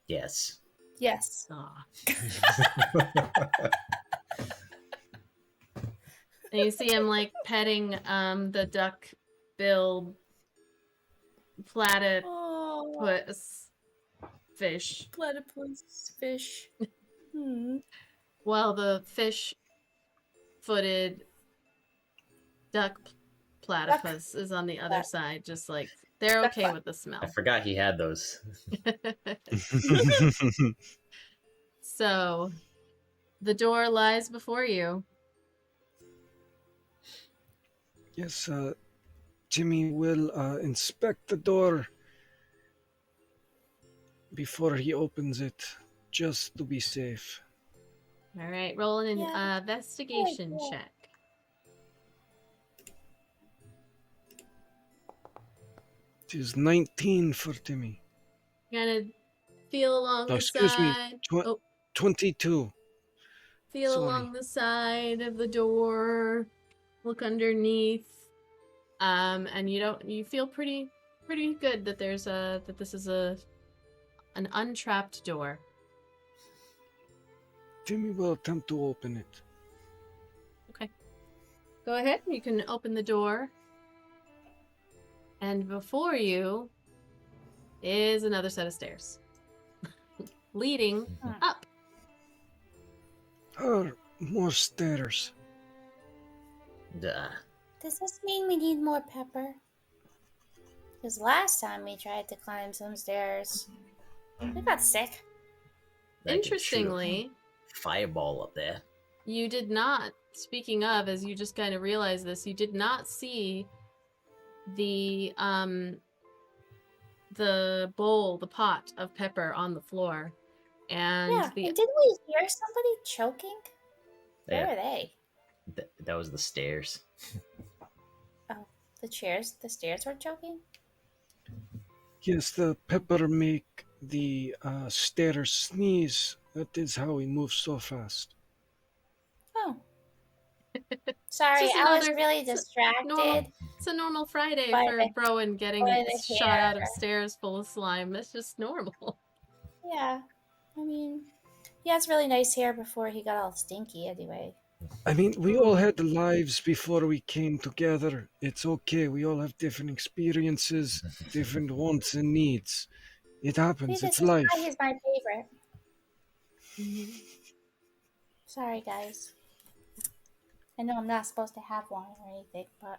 Yes.
yes.
Ah. And you see him like petting the duck-billed platypus
Oh,
fish,
platypus fish.
while the fish-footed duck platypus is on the other side, just like they're okay with the smell.
I forgot he had those.
So, the door lies before you.
Yes, Timmy will inspect the door before he opens it, just to be safe.
All right, roll an
Yeah.
investigation
Yeah.
check.
It is 19 for Timmeh.
Kind of feel along
Oh,
the
excuse me.
side.
22.
Feel
Sorry.
along the side of the door. Look underneath. And you feel pretty good that that this is an untrapped door.
Timmeh will attempt to open it.
Okay. Go ahead. You can open the door. And before you is another set of stairs. Leading up.
More stairs.
Duh.
Does this mean we need more pepper? Because last time we tried to climb some stairs, we got sick.
That could shoot a
Interestingly,
fireball up there.
you did not, speaking of, as you just kind of realized this, you did not see the bowl, the pot of pepper on the floor. And
Yeah, and didn't we hear somebody choking? Where are they?
That was the stairs.
Oh, the stairs were choking?
Yes, the pepper make the stairs sneeze. That is how he moves so fast.
Oh. Sorry,
Just
I was
another-
really
it's a
distracted.
It's a normal Friday
By
for
the-
Browan getting
by the
shot out of
hair.
stairs full of slime. That's just normal.
Yeah, I mean, he has really nice hair before he got all stinky anyway.
I mean, we all had lives before we came together. It's okay. We all have different experiences, different wants and needs. It
See,
happens.
this
It's
is
life.
why he's my favorite. Sorry, guys. I know I'm not supposed to have one or anything, but...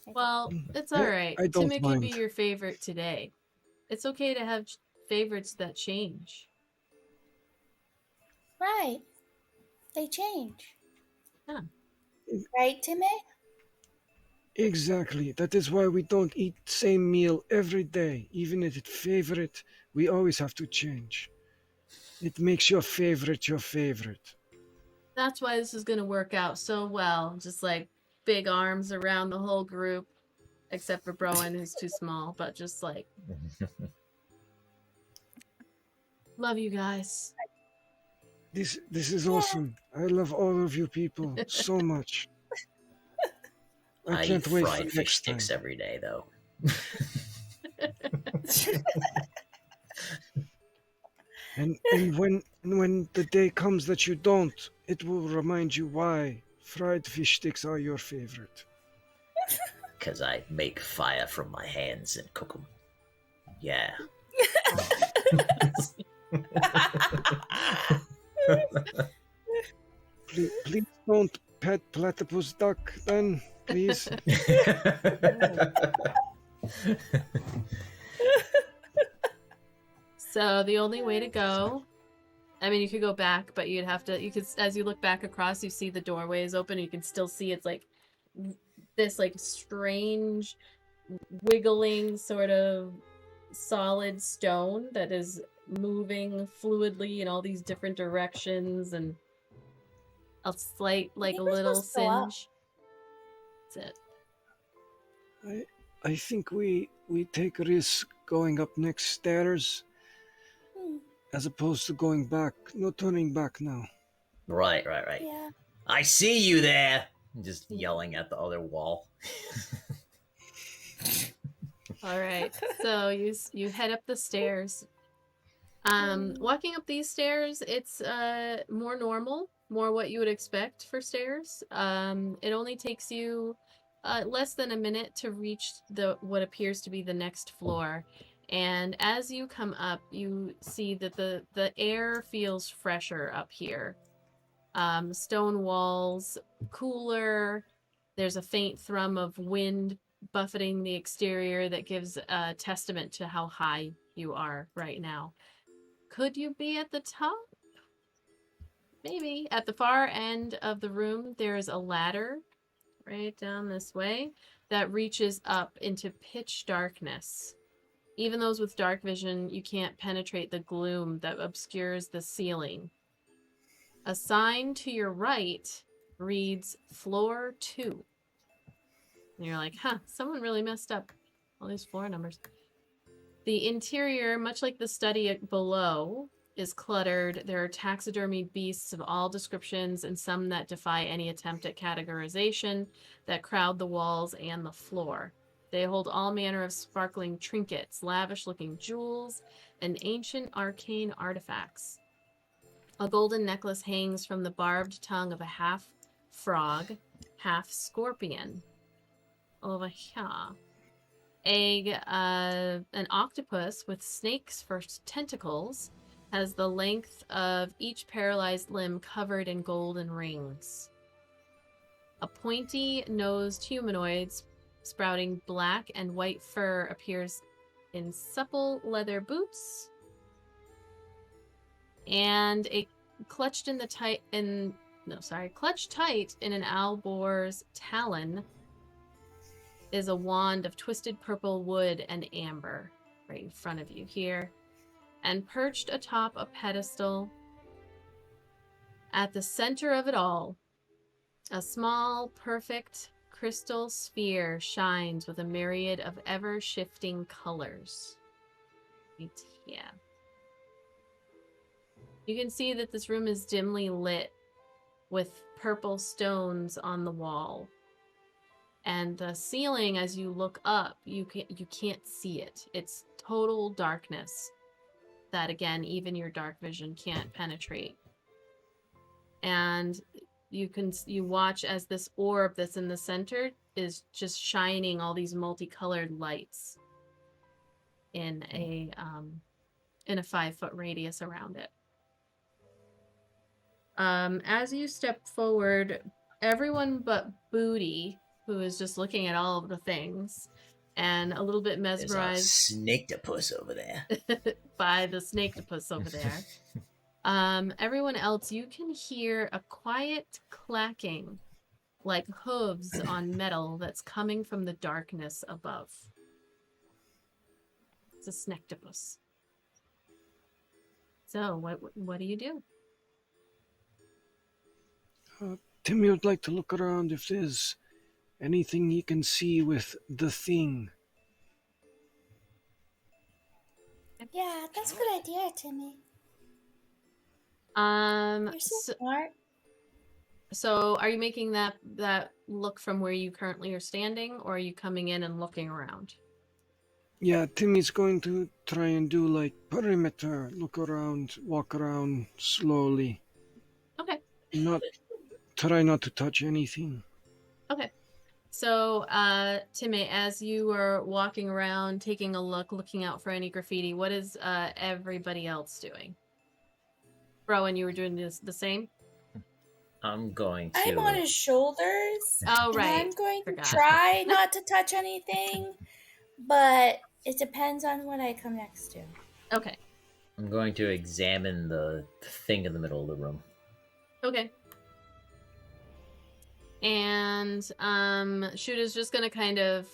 Well, it's
I-
alright.
I don't
Timmeh can be
mind.
your favorite today. It's okay to have favorites that change.
Right. They change.
Yeah.
Right, Timmeh?
Exactly. That is why we don't eat same meal every day. Even if it's favorite, we always have to change. It makes your favorite your favorite.
That's why this is gonna work out so well. Just like big arms around the whole group. Except for Browan, who's too small, but just like... Love you guys.
This is awesome. I love all of you people so much. I
I
can't
eat
wait for
fried fish
next time.
sticks every day, though.
And when the day comes that you don't, it will remind you why fried fish sticks are your favorite.
Because I make fire from my hands and cook them. Yeah.
Please don't pet platypus duck then, please.
So the only way to go, I mean, you could go back, but you'd have to, as you look back across, you see the doorway is open. You can still see it's like this like strange wiggling sort of solid stone that is moving fluidly in all these different directions, and a slight, like a
think we're
little
supposed to go up.
singe. That's it.
I think we take a risk going up next stairs as opposed to going back. No turning back now.
Right.
Yeah.
I see you there! Just yelling at the other wall.
All right, so you head up the stairs. Walking up these stairs, it's more normal, more what you would expect for stairs. It only takes you less than a minute to reach what appears to be the next floor. And as you come up, you see that the air feels fresher up here. Stone walls, cooler. There's a faint thrum of wind buffeting the exterior that gives a testament to how high you are right now. Could you be at the top? Maybe. At the far end of the room, there's a ladder right down this way that reaches up into pitch darkness. Even those with dark vision, you can't penetrate the gloom that obscures the ceiling. A sign to your right reads floor 2. And you're like, huh, someone really messed up. All these floor numbers. The interior, much like the study below, is cluttered. There are taxidermied beasts of all descriptions and some that defy any attempt at categorization that crowd the walls and the floor. They hold all manner of sparkling trinkets, lavish-looking jewels, and ancient arcane artifacts. A golden necklace hangs from the barbed tongue of a half-frog, half-scorpion. Over here. An octopus with snakes for tentacles has the length of each paralyzed limb covered in golden rings. A pointy-nosed humanoid sprouting black and white fur appears in supple leather boots, and clutched tight in an owlboar's talon is a wand of twisted purple wood and amber right in front of you here. And perched atop a pedestal, at the center of it all, a small, perfect crystal sphere shines with a myriad of ever-shifting colors. Right here. You can see that this room is dimly lit with purple stones on the wall. And the ceiling, as you look up, you can't see it. It's total darkness that, again, even your dark vision can't penetrate. And you watch as this orb that's in the center is just shining all these multicolored lights in a 5-foot radius around it. As you step forward, everyone but Booty, who is just looking at all of the things, and a little bit mesmerized.
There's a snake-topus over there.
By the snake-topus over there. Everyone else, you can hear a quiet clacking, like hooves on metal, that's coming from the darkness above. It's a snake-topus. So, what do you do?
Timmeh would like to look around if there's anything he can see with the thing.
Yeah, that's a good idea, Timmeh. You're so smart.
So are you making that look from where you currently are standing, or are you coming in and looking around?
Yeah, Timmy's going to try and do like perimeter, look around, walk around slowly.
Okay.
Try not to touch anything.
Okay. So, Timmeh, as you are walking around, taking a look, looking out for any graffiti, what is everybody else doing? Browan, you were doing the same?
I'm going to...
I'm on his shoulders.
Oh, right.
And I'm going to try not to touch anything, but it depends on what I come next to.
Okay.
I'm going to examine the thing in the middle of the room.
Okay. And Shootah's just going to kind of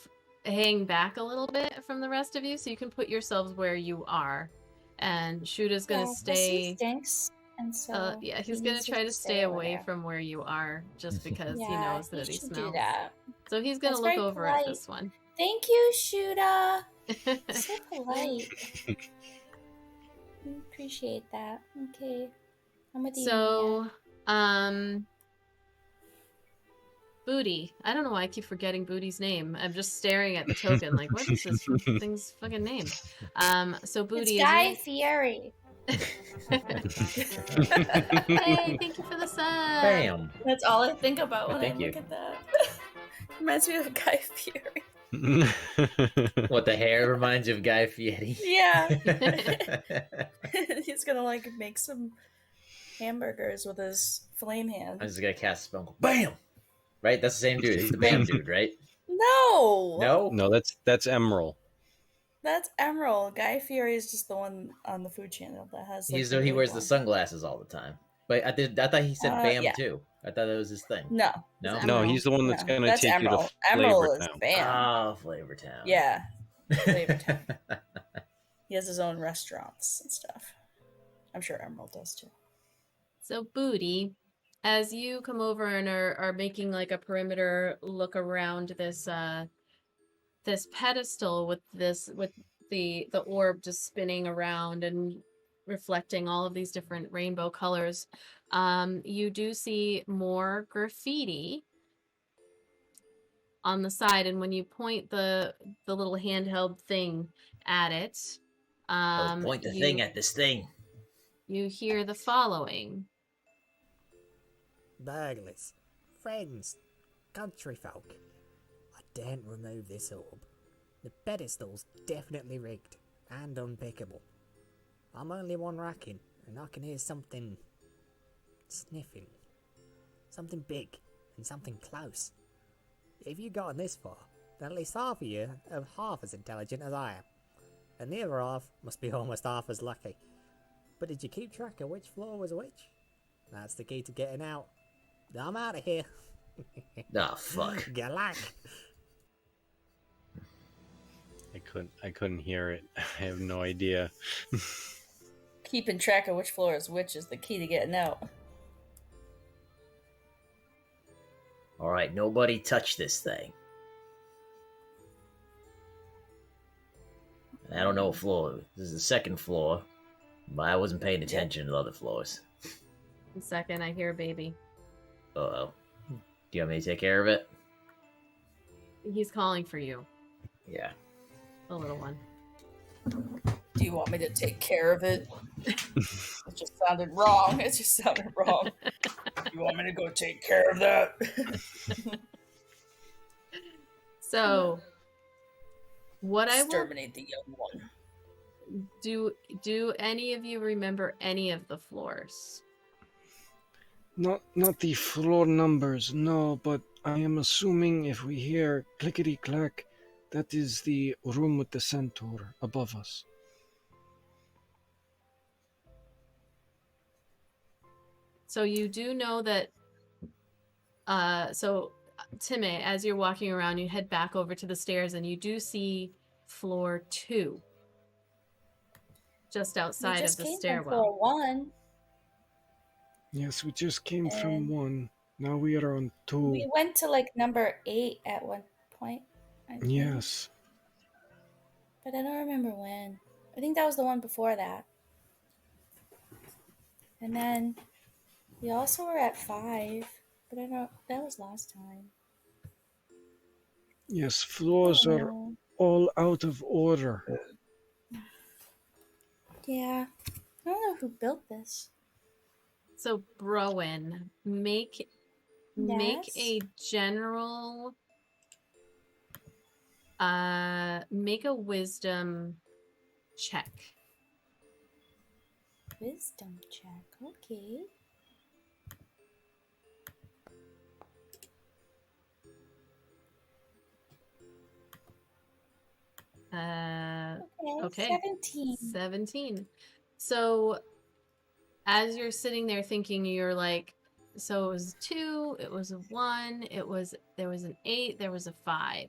hang back a little bit from the rest of you, so you can put yourselves where you are. And Shootah's going to stay...
He stinks, and so
he's going to try to stay away from where you are, just because he knows that he smells.
Do that.
So he's going to look over at this one.
Thank you, Shootah. So polite. I appreciate that. Okay. I'm with you.
So, Booty. I don't know why I keep forgetting Booty's name. I'm just staring at the token like, what is this thing's fucking name? So Booty
is Guy Fieri.
Hey, thank you for the sub.
Bam.
That's all I think about when I look at that. Reminds me of Guy Fieri.
What, the hair reminds you of Guy Fieri?
Yeah. He's gonna like make some hamburgers with his flame hand.
I'm just gonna cast a spell. Bam! Right? That's the same dude. He's the BAM dude, right?
No!
No,
that's Emerald.
That's Emerald. Guy Fieri is just the one on the food channel that has. Like,
he wears the sunglasses all the time. But I thought he said BAM too. I thought that was his thing.
No,
he's the one that's gonna take
Emerald.
you to
Emerald
Flavor
is
Town.
BAM.
Oh, Flavor Town.
Yeah, Flavor Town. He has his own restaurants and stuff. I'm sure Emerald does too.
So Booty, as you come over and are making like a perimeter look around this this pedestal with the orb just spinning around and reflecting all of these different rainbow colors, you do see more graffiti on the side, and when you point the little handheld thing at it,
Point the thing at this thing.
You hear the following.
Burglars, friends, country folk. I daren't remove this orb. The pedestal's definitely rigged and unpickable. I'm only one racking, and I can hear something sniffing. Something big and something close. If you've gotten this far, then at least half of you are half as intelligent as I am. And the other half must be almost half as lucky. But did you keep track of which floor was which? That's the key to getting out. I'm out of here.
Oh, fuck.
Good luck.
I couldn't hear it. I have no idea.
Keeping track of which floor is which is the key to getting out.
Alright, nobody touch this thing. I don't know what floor. This is the second floor, but I wasn't paying attention to the other floors.
1 second, I hear a baby.
Uh-oh. Do you want me to take care of it?
He's calling for you.
Yeah.
The little one.
Do you want me to take care of it? It just sounded wrong. It just sounded wrong. You want me to go take care of that?
So, what I will
exterminate the young one.
do any of you remember any of the floors?
Not the floor numbers, no, but I am assuming if we hear clickety-clack, that is the room with the centaur above us.
So you do know that, so Timmeh, as you're walking around, you head back over to the stairs and you do see floor 2. Just outside of the stairwell.
Floor 1.
Yes, we just came from 1. Now we are on 2.
We went to like number 8 at one point. I think.
Yes.
But I don't remember when. I think that was the one before that. And then we also were at 5. But I don't. That was last time.
Yes, floors are all out of order.
Yeah. I don't know who built this.
So Browan, make a general make a wisdom check.
Wisdom check. Okay.
Okay. 17. So as you're sitting there thinking, you're like, so it was 2, it was a 1, there was an 8, there was a 5.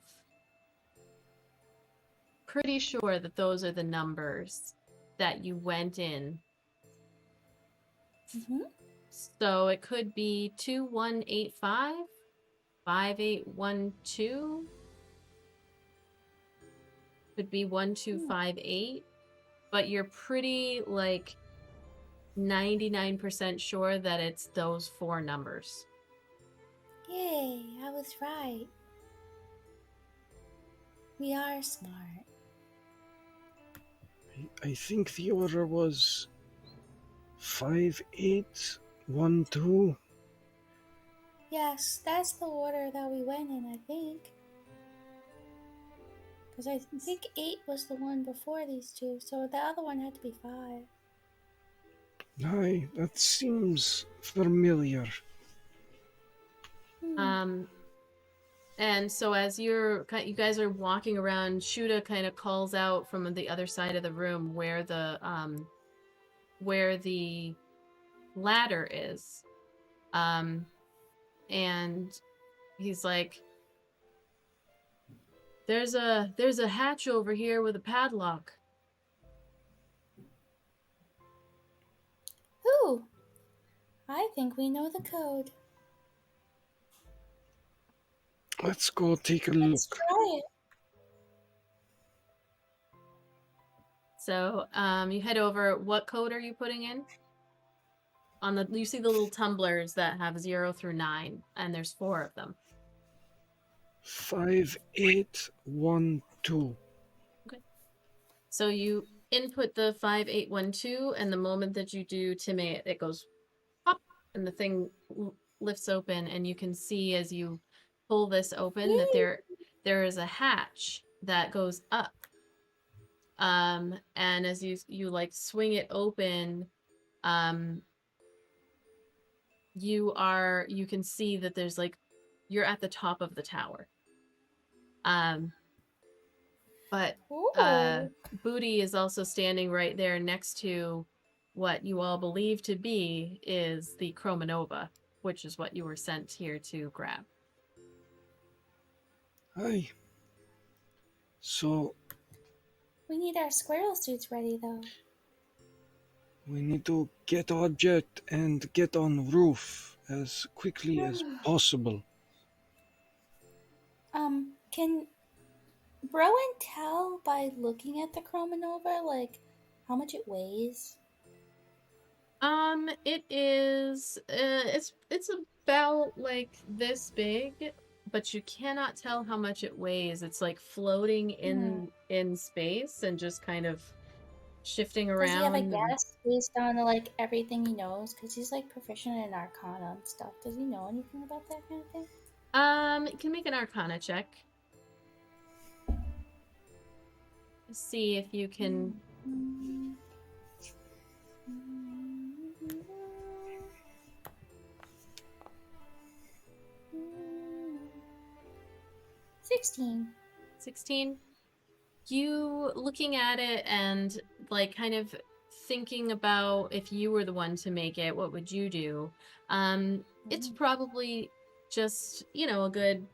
Pretty sure that those are the numbers that you went in.
Mm-hmm.
So it could be 2185, 5812. Could be 1258, but you're pretty like 99% sure that it's those 4 numbers.
Yay, I was right. We are smart.
I think the order was 5812.
Yes, that's the order that we went in, I think. Because I think 8 was the one before these 2, so the other one had to be 5.
Aye, that seems familiar.
And so as you guys are walking around, Shootah kind of calls out from the other side of the room where the ladder is, and he's like, "There's a hatch over here with a padlock."
Ooh, I think we know the code.
Let's go take a look.
Let's try it.
So you head over. What code are you putting in? You see the little tumblers that have 0 through 9, and there's 4 of them.
5812.
Okay. So you input the 5812, and the moment that you do Timmeh, it goes pop, and the thing lifts open, and you can see as you pull this open that there is a hatch that goes up. And as you like swing it open, you can see that there's like you're at the top of the tower. But Booty is also standing right there next to what you all believe to be is the chromanova, which is what you were sent here to grab.
Hi. So
We need our squirrel suits ready, though.
we need to get object and get on roof as quickly as possible.
Can Browan tell by looking at the chromanova, like, how much it weighs?
It is, it's about like this big, but you cannot tell how much it weighs. It's like floating in space and just kind of shifting around.
Does he have a guess based on like everything he knows? Because he's like proficient in Arcana and stuff. Does he know anything about that kind of thing?
You can make an Arcana check. See if you can. 16. You looking at it and like kind of thinking about if you were the one to make it, what would you do? It's probably just, a good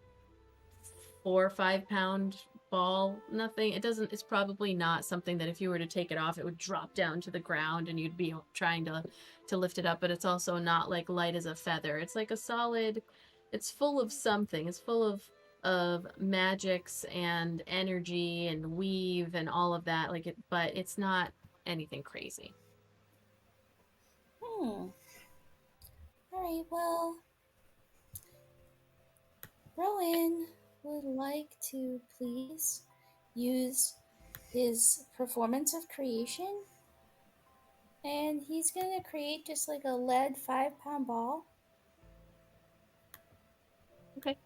4 or 5 pound ball. Nothing. It's probably not something that if you were to take it off, it would drop down to the ground and you'd be trying to lift it up, but it's also not like light as a feather. It's like a solid, it's full of something. It's full of magics and energy and weave and all of that, but it's not anything crazy.
All right, well, Browan would like to please use his performance of creation, and he's gonna create just like a lead 5 pound ball.
Okay.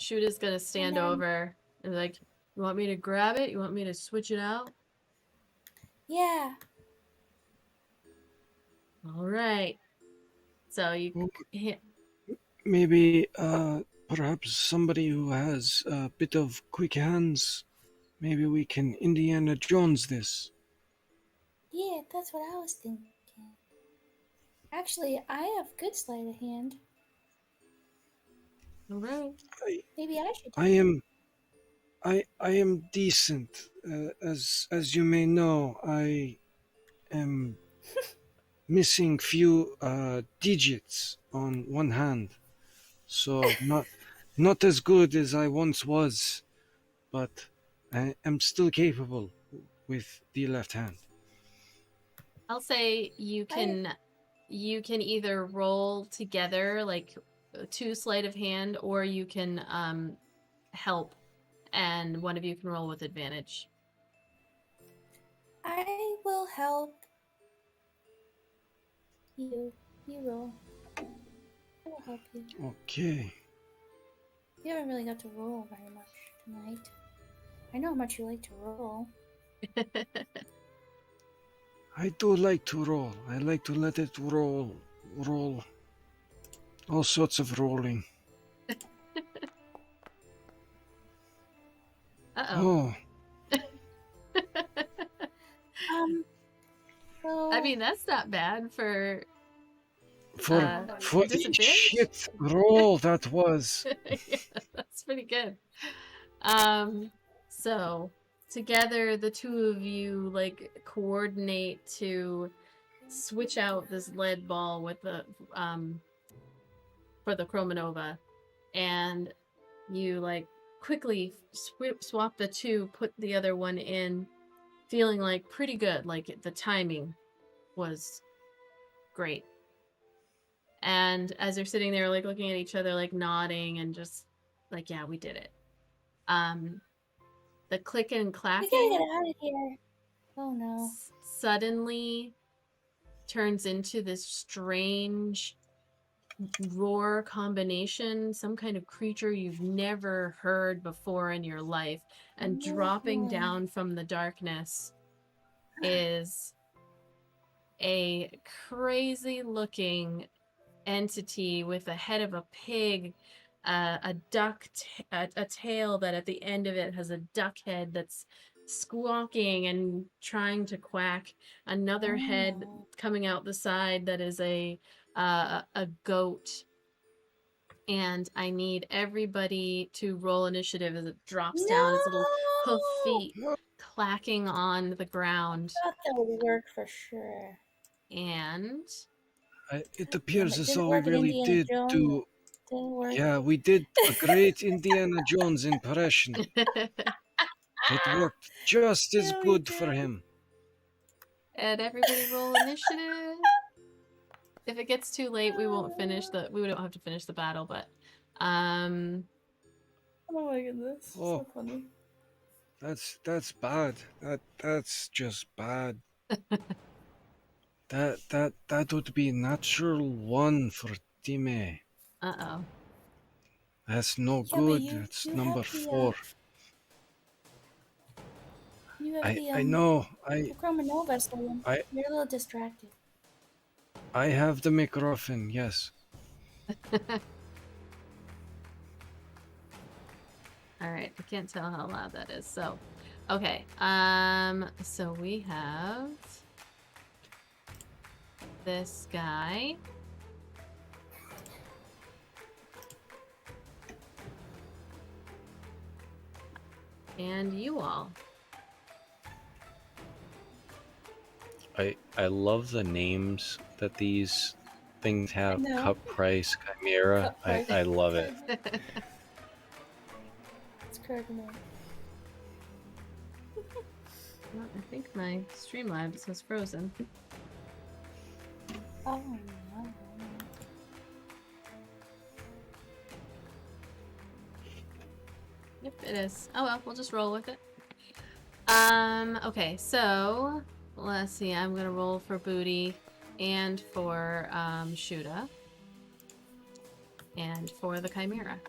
Shootah's gonna stand over and like, you want me to grab it? You want me to switch it out?
Yeah.
All right. So you
maybe perhaps somebody who has a bit of quick hands. Maybe we can Indiana Jones this.
Yeah, that's what I was thinking. Actually, I have good sleight of hand.
All right.
Maybe I should.
I am decent. As you may know, I am missing few digits on one hand, so not as good as I once was, but I am still capable with the left hand.
I'll say you can either roll together like 2 sleight of hand, or you can help, and one of you can roll with advantage.
I will help you. You roll. I will help you.
Okay.
You haven't really got to roll very much tonight. I know how much you like to roll.
I do like to roll. I like to let it roll. All sorts of rolling.
Uh-oh.
So
I mean, that's not bad for
the shit roll that was.
Yeah, that's pretty good. So together the two of you like coordinate to switch out this lead ball with the for the chromanova, and you like quickly swap the two, put the other one in, feeling like pretty good, like the timing was great. And as they're sitting there, like looking at each other, like nodding and just like, yeah, we did it. The click and clacking.
We gotta get out of here. Oh no.
Suddenly turns into this strange roar combination, some kind of creature you've never heard before in your life. And dropping down from the darkness is a crazy looking entity with a head of a pig, a duck, a tail that at the end of it has a duck head that's squawking and trying to quack. Another head coming out the side that is a goat. And I need everybody to roll initiative as it drops down, its little hoof feet clacking on the ground.
I thought that would work for sure.
And
it appears as though we really did do. Yeah, we did a great Indiana Jones impression. It worked just as good for him.
And everybody roll initiative. If it gets too late, we won't finish we don't have to finish the battle, but
Oh my goodness. So funny.
That's bad. That's just bad. That would be natural 1 for Timmeh.
Uh-oh.
That's no good. It's number 4. I know.
The chromanova, so you're a little distracted.
I have the microphone, yes.
Alright, I can't tell how loud that is, so okay. So we have this guy. And you all.
I love the names that these things have. Cup Price, Chimera. I love it.
It's correct.
Well, I think my Streamlabs has frozen.
Oh no.
Yep, it is. Oh well, we'll just roll with it. Okay, so let's see. I'm gonna roll for Booty and for Shootah and for the Chimera.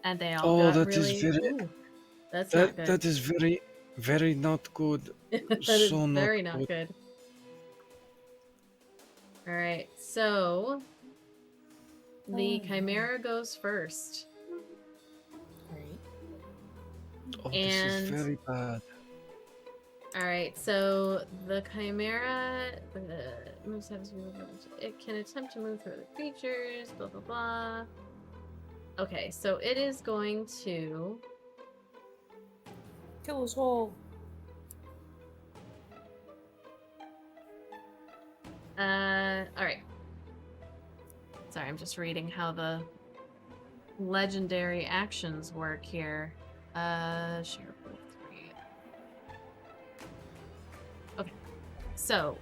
And they all got really... Ooh, that's not good.
That is very, very not good.
That
so
is very
not
not good. Alright, so the Chimera goes first.
Oh, this is very bad.
Alright, so the Chimera it can attempt to move through the creatures, blah blah blah. Okay, so it is going to
kill us all.
Alright. Sorry, I'm just reading how the legendary actions work here. Share with 3. Okay. So,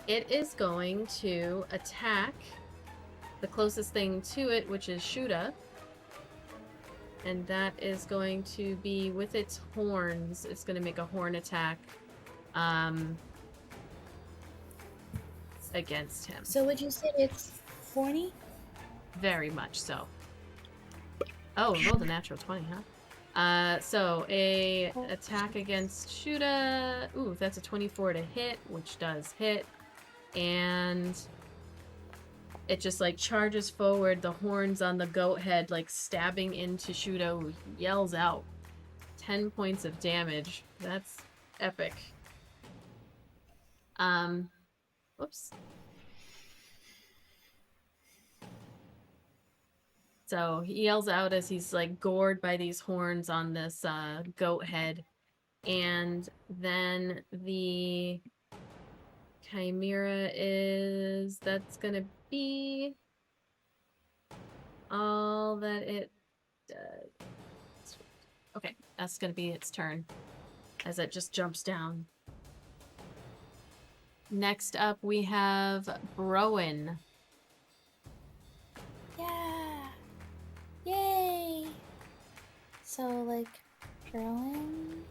it is going to attack the closest thing to it, which is Shootah. And that is going to be with its horns. It's going to make a horn attack against him.
So would you say it's horny?
Very much so. Oh, rolled a natural 20, huh? So a attack against Shootah. Ooh, that's a 24 to hit, which does hit. And it just like charges forward, the horns on the goat head like stabbing into Shootah, who yells out 10 points of damage. That's epic. Whoops. So he yells out as he's like gored by these horns on this goat head. And then the Chimera that's gonna be all that it does. Okay, that's gonna be its turn as it just jumps down. Next up, we have Browan.
Yeah! Yay! So, like, Browan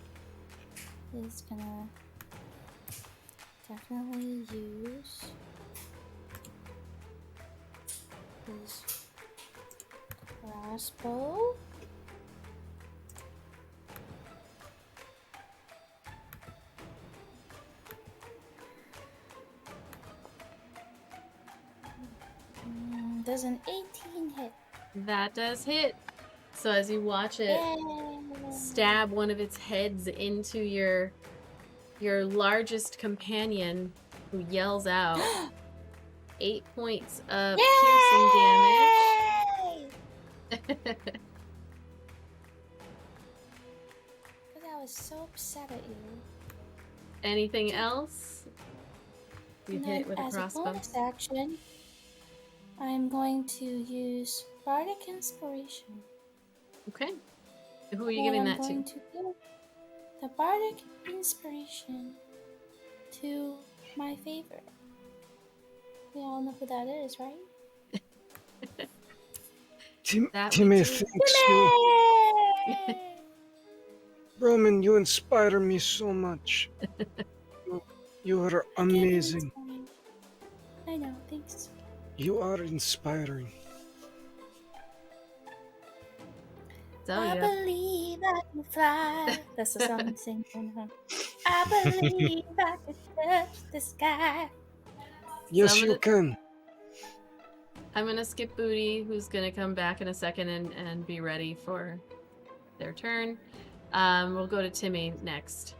is gonna definitely use his crossbow. Does an 18 hit?
That does hit. So as you watch it stab one of its heads into your largest companion, who yells out 8 points of piercing damage.
Because I was so upset at you.
Anything else? You hit it with a
As
crossbow.
a bonus action, I'm going to use Bardic Inspiration.
Okay. Who are you giving that
I'm going
to?
to give the Bardic Inspiration to my favorite. We all know who that is, right?
Timmeh, thanks you. Roman, you inspire me so much. You are amazing.
I know, thanks.
You are inspiring.
I believe I can fly. That's the song I'm singing. I believe I can touch the sky.
Yes, you can.
I'm gonna skip Booty, who's gonna come back in a second and be ready for their turn. We'll go to Timmeh next.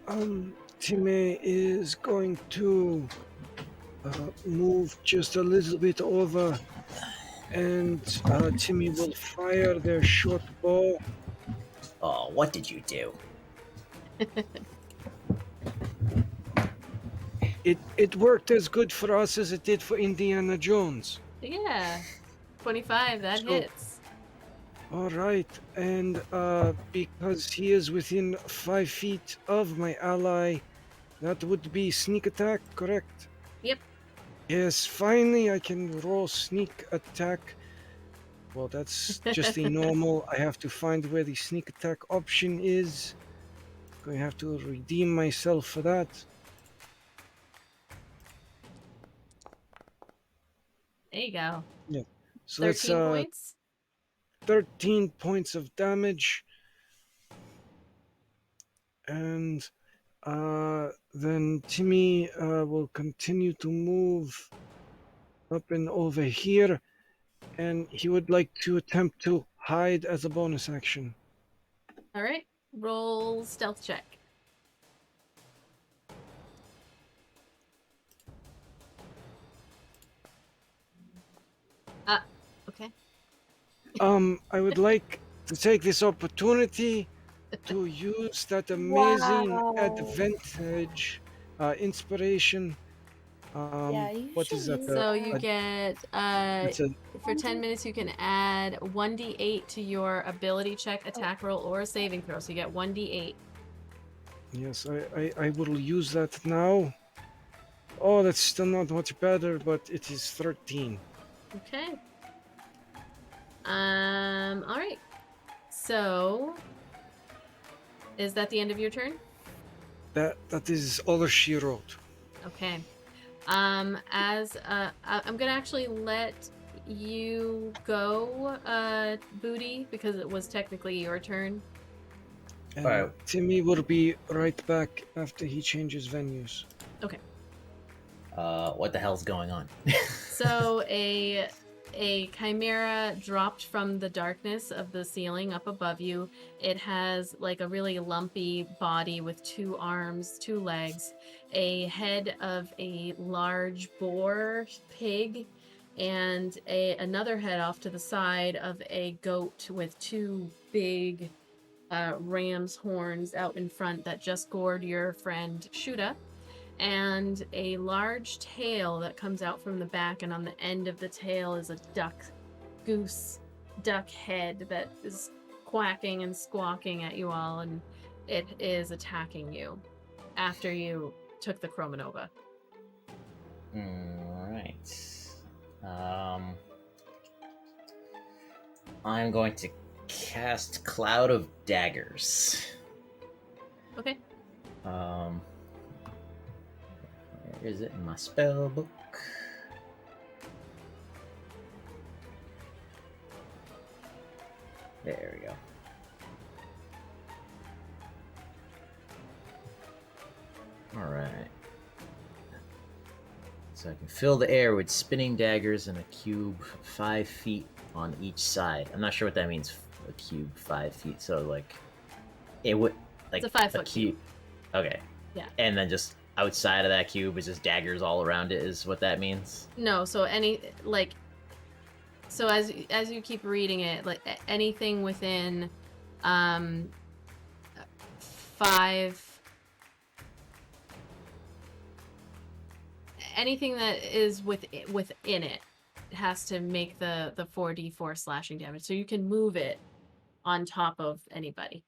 Timmeh is going to move just a little bit over, and Timmeh will fire their short bow.
Oh, what did you do?
It worked as good for us as it did for Indiana Jones.
Yeah, 25, that hits.
All right, and because he is within 5 feet of my ally, that would be sneak attack, correct?
Yep.
Yes, finally I can roll sneak attack. Well, that's just a normal. I have to find where the sneak attack option is. Going to have to redeem myself for that.
There you go.
Yeah. So
13
that's
points?
13 points of damage. And then Timmeh will continue to move up and over here, and he would like to attempt to hide as a bonus action.
All right, roll stealth check. Okay.
I would like to take this opportunity to use that amazing advantage, inspiration. What is that?
So you get for 10 minutes you can add 1d8 to your ability check, attack roll, or a saving throw. So you get 1d8.
Yes, I will use that now. Oh, that's still not much better, but it is 13.
Okay. All right. So, is that the end of your turn?
That is all she wrote.
Okay. I'm gonna actually let you go, Booty, because it was technically your turn.
And Timmeh will be right back after he changes venues.
Okay.
What the hell's going on?
So a chimera dropped from the darkness of the ceiling up above you. It has like a really lumpy body with 2 arms, 2 legs, a head of a large boar pig, and another head off to the side of a goat with 2 big ram's horns out in front that just gored your friend Shootah, and a large tail that comes out from the back, and on the end of the tail is a duck head that is quacking and squawking at you all, and it is attacking you after you took the chromanova.
Alright. I'm going to cast Cloud of Daggers.
Okay.
Where is it in my spell book? There we go. Alright. So I can fill the air with spinning daggers in a cube 5 feet on each side. I'm not sure what that means, a cube 5 feet. So, like, it would... like
It's a 5 foot cube.
Okay.
Yeah.
And then just outside of that cube is just daggers all around it is what that means?
No, so so as you keep reading it, like anything within 5 anything that is within it has to make the 4d4 slashing damage. So you can move it on top of anybody.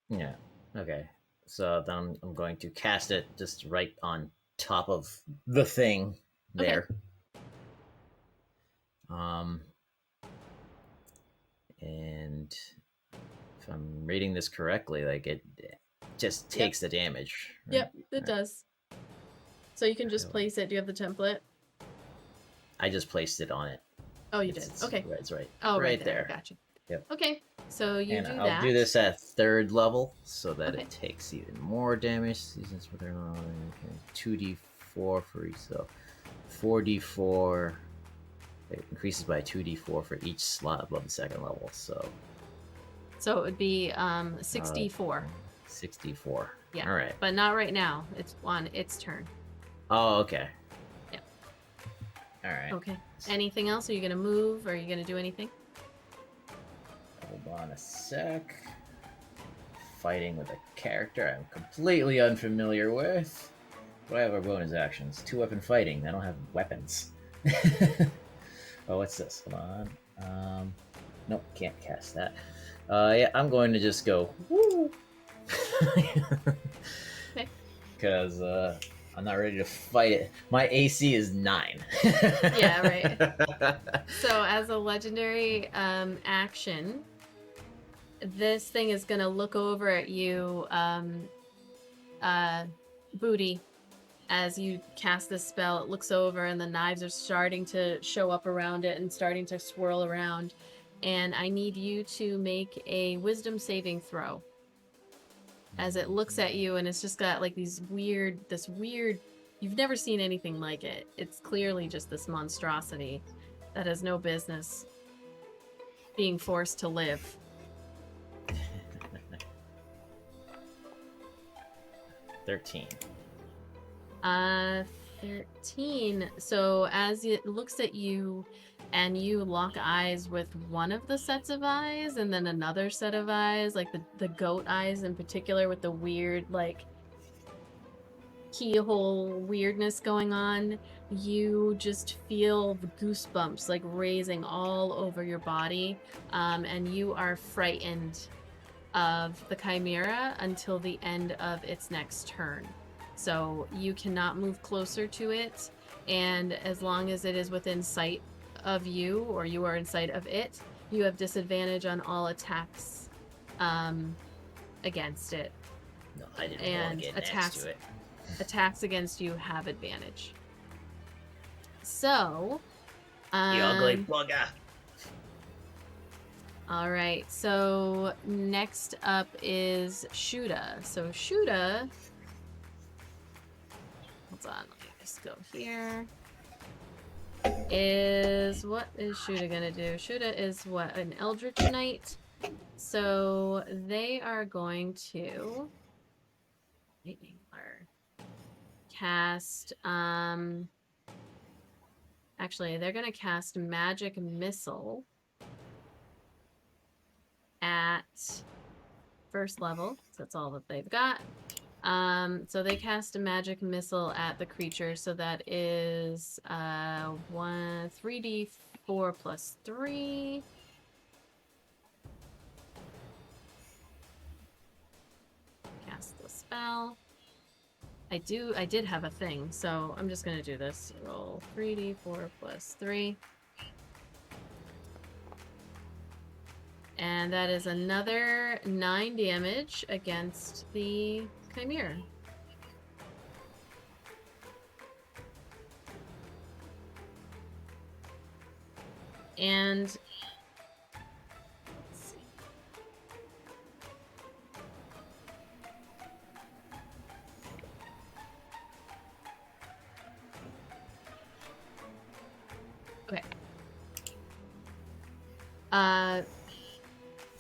Yeah. Okay. So then I'm going to cast it just right on top of the thing there. Okay. And if I'm reading this correctly, like it just takes the damage. Right?
Yep, it does. So you can just place it. Do you have the template?
I just placed it on it.
Oh, you did. Okay.
It's right.
Oh,
right there.
Gotcha.
Yep.
Okay, so you
and
do
I'll
that.
do this at 3rd level so that it takes even more damage. Seasons with 2d4 for each, so 4d4. It increases by 2d4 for each slot above the 2nd level. So
it would be 64.
64.
Yeah.
All right.
But not right now. It's on its turn.
Oh, okay.
Yeah.
All right.
Okay. Anything else? Are you gonna move? Or are you gonna do anything?
Hold on a sec. Fighting with a character I'm completely unfamiliar with. What do I have our bonus actions? 2-weapon fighting. I don't have weapons. Oh, what's this? Hold on. Nope, can't cast that. Yeah, I'm going to just go woo.
Okay.
Because I'm not ready to fight it. My AC is 9.
Yeah, right. So as a legendary action, this thing is gonna look over at you, Booty. As you cast this spell, it looks over and the knives are starting to show up around it and starting to swirl around. And I need you to make a wisdom saving throw. As it looks at you and it's just got like this weird, you've never seen anything like it. It's clearly just this monstrosity that has no business being forced to live.
13.
13. So as it looks at you and you lock eyes with one of the sets of eyes and then another set of eyes, like the goat eyes in particular with the weird like keyhole weirdness going on, you just feel the goosebumps like raising all over your body, and you are frightened of the Chimera until the end of its next turn. So you cannot move closer to it, and as long as it is within sight of you, or you are in sight of it, you have disadvantage on all attacks against it.
No, I didn't
and
want to get next to it.
Attacks against you have advantage. So,
you ugly bugger.
All right. So next up is Shootah. So Shootah. Hold on. Let me just go here. What is Shootah gonna do? Shootah is what? An Eldritch Knight. So they are going to cast actually they're gonna cast Magic Missile at 1st level. So that's all that they've got. So they cast a Magic Missile at the creature, so that is 3d4 plus 3. spell. I did have a thing, so I'm just gonna do this. Roll 3d4 plus 3. And that is another 9 damage against the Chimera. And let's see. Okay.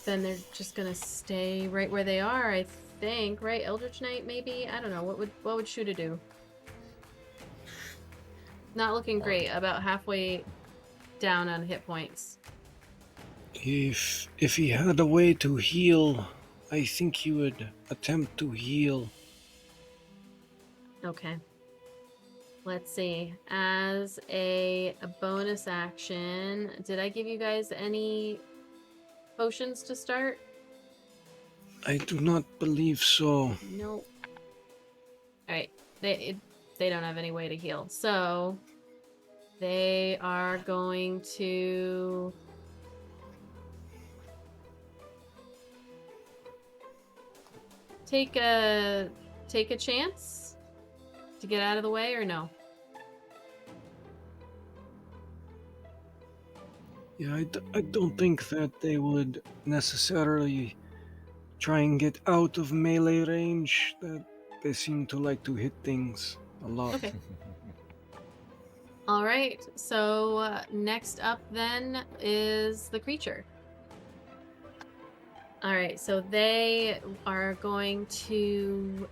Then they're just gonna stay right where they are, I think. Right, Eldritch Knight, maybe? I don't know. What would Shootah do? Not looking great. About halfway down on hit points.
If he had a way to heal, I think he would attempt to heal.
Okay. Let's see. As a bonus action, did I give you guys any potions to start?
I do not believe so.
Nope. Alright. They don't have any way to heal. So they are going to take a chance to get out of the way, or no?
Yeah, I don't think that they would necessarily try and get out of melee range. That they seem to like to hit things a lot.
Okay. All right. So next up then is the creature. All right. So they are going to.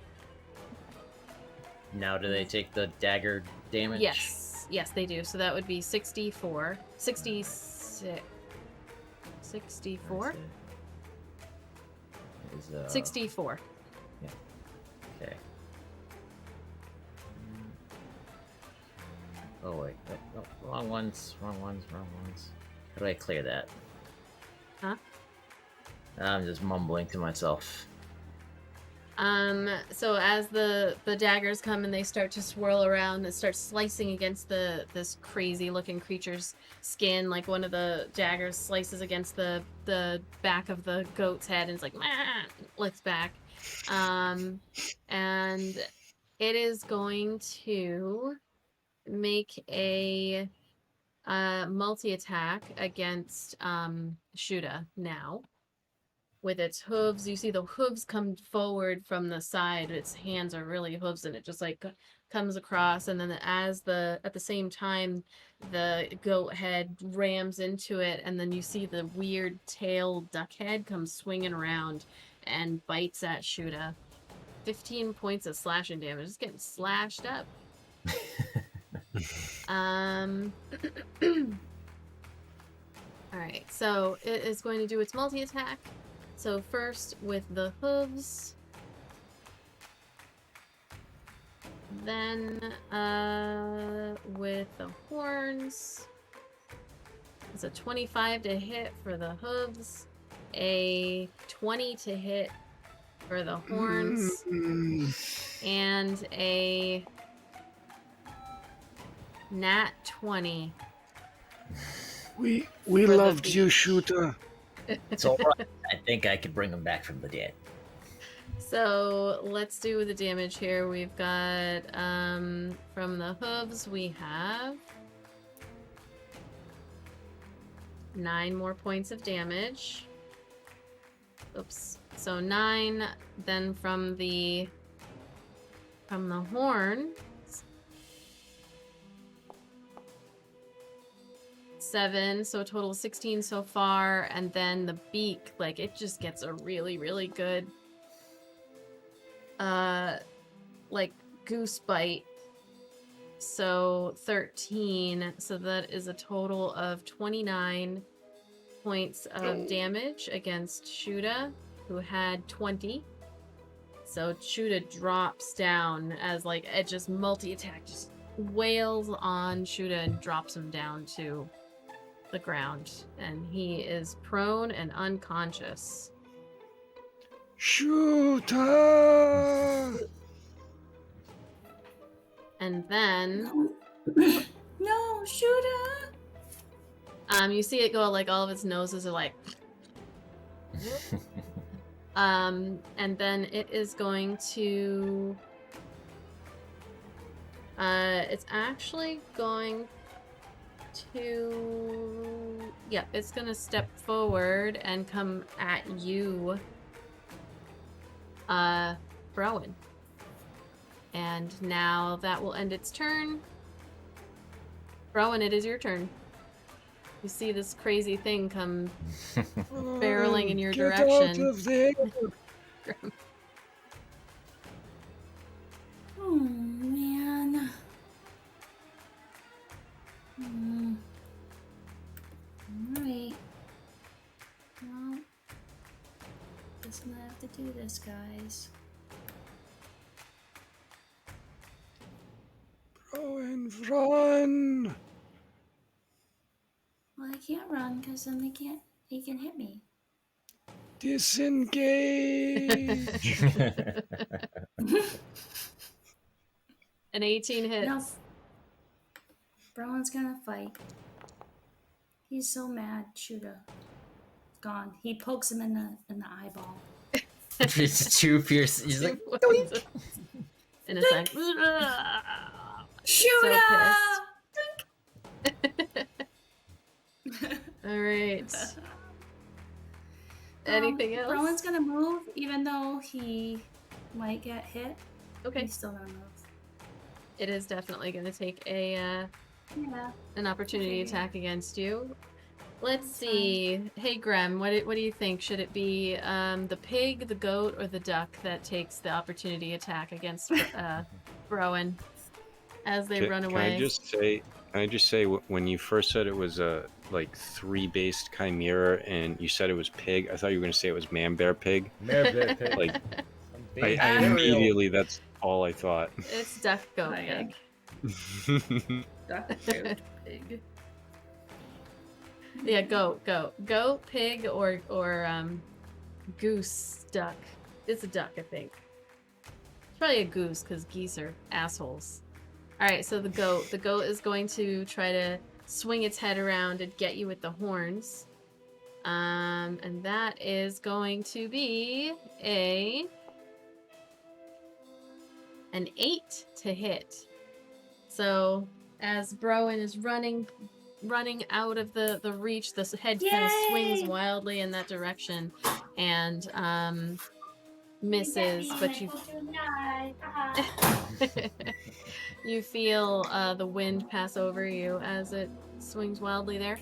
Now, do they take the dagger damage?
Yes, they do. So that would be 64. 66. 64? 64.
Yeah. Okay. Oh, wait. No, wrong ones. How do I clear that?
Huh?
I'm just mumbling to myself.
So as the daggers come and they start to swirl around and start slicing against this crazy looking creature's skin, like one of the daggers slices against the back of the goat's head and it's like, licks back. And it is going to make a multi-attack against Shootah now. With its hooves, you see the hooves come forward from the side. Its hands are really hooves, and it just like comes across. And then at the same time, the goat head rams into it, and then you see the weird tail duck head come swinging around and bites at Shootah. 15 points of slashing damage. It's getting slashed up. All right, so it is going to do its multi-attack. So first with the hooves, then with the horns. It's a 25 to hit for the hooves, a 20 to hit for the horns, and a nat 20.
We loved you, Shootah.
It's all right. I think I could bring him back from the dead.
So let's do the damage here. We've got from the hooves we have 9 more points of damage. Oops. So 9. Then from the horn, 7, so a total of 16 so far, and then the beak, like, it just gets a really, really good like goose bite. So 13, so that is a total of 29 points of damage against Shootah, who had 20. So Shootah drops down as like it just multi-attack, just wails on Shootah and drops him down to the ground, and he is prone and unconscious.
Shootah!
And then
No, Shootah!
you see it go like all of its noses are like and then it is going to it's actually going to it's gonna step forward and come at you, Browan. And now that will end its turn. Browan, it is your turn. You see this crazy thing come barreling in your direction.
Out of there.
Oh, man. Alright. Well, guess I'm gonna have to do this, guys.
Browan, run!
Well, I can't run because then they can hit me.
Disengage!
An 18 hits.
No. Browan's gonna fight. He's so mad. Shootah. Gone. He pokes him in the eyeball.
It's too fierce. He's like,
in a sec.
Shootah!
All right. Anything else?
Browan's gonna move, even though he might get hit.
Okay.
He's still gonna move.
It is definitely going to take an opportunity attack against you. Let's see. Hey, Grem, what do you think? Should it be the pig, the goat, or the duck that takes the opportunity attack against Browan as they run away?
Can I just say when you first said it was a like 3-based chimera and you said it was pig, I thought you were going to say it was man bear pig.
Man bear pig.
Like I immediately that's all I thought.
It's duck, goat, pig.
Duck, goat, pig.
Yeah, goat, pig, or goose, duck. It's a duck, I think. It's probably a goose because geese are assholes. All right, so the goat is going to try to swing its head around and get you with the horns, and that is going to be an 8 to hit. So as Browan is running out of the reach, this head kind of swings wildly in that direction and misses, but you feel the wind pass over you as it swings wildly there.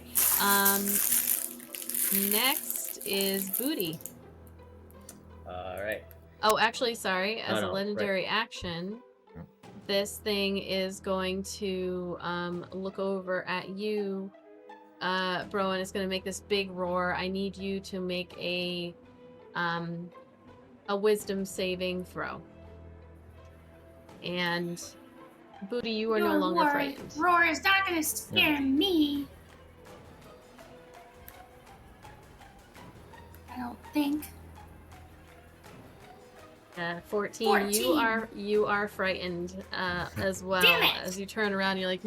Next is Booty.
all right.
Oh, actually, sorry. As a legendary action, this thing is going to look over at you, Browan. It's going to make this big roar. I need you to make a wisdom saving throw. And Booty, you are no longer frightened.
Roar is not going to scare me. I don't think.
14. You are frightened as well.
Damn it!
As you turn around, you're like,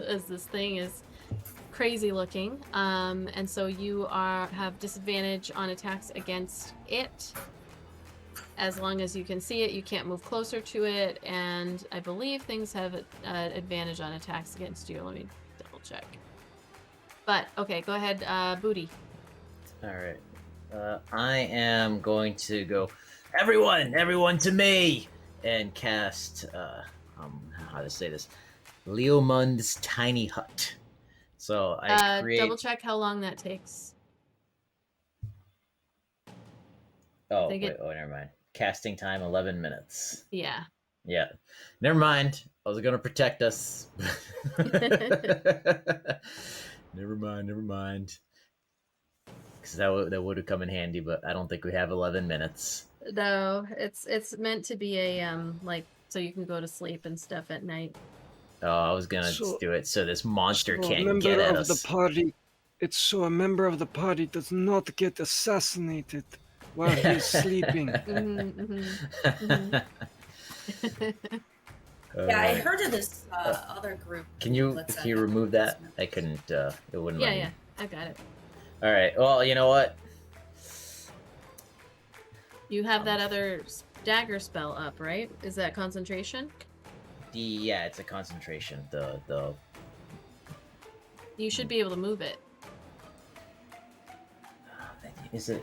as this thing is crazy looking. And so you have disadvantage on attacks against it. As long as you can see it, you can't move closer to it, and I believe things have advantage on attacks against you. Let me double check. But okay, go ahead, Booty.
All right. I am going to go. Everyone to me! And cast, how to say this? Leomund's Tiny Hut. So I create...
Double check how long that takes.
Oh, wait, never mind. Casting time, 11 minutes.
Yeah.
Yeah. Never mind. I was going to protect us. Never mind. Because that would have come in handy, but I don't think we have 11 minutes.
No, it's meant to be a so you can go to sleep and stuff at night.
Oh, I was gonna do it so this monster can't get at us.
It's so a member of the party does not get assassinated. while he's sleeping.
Yeah, I heard of this other group.
Can you remove that? I couldn't. It wouldn't let me.
Yeah, I got it.
All right. Well, you know what?
You have that other dagger spell up, right? Is that concentration?
Yeah, it's a concentration. The.
You should be able to move it.
Is it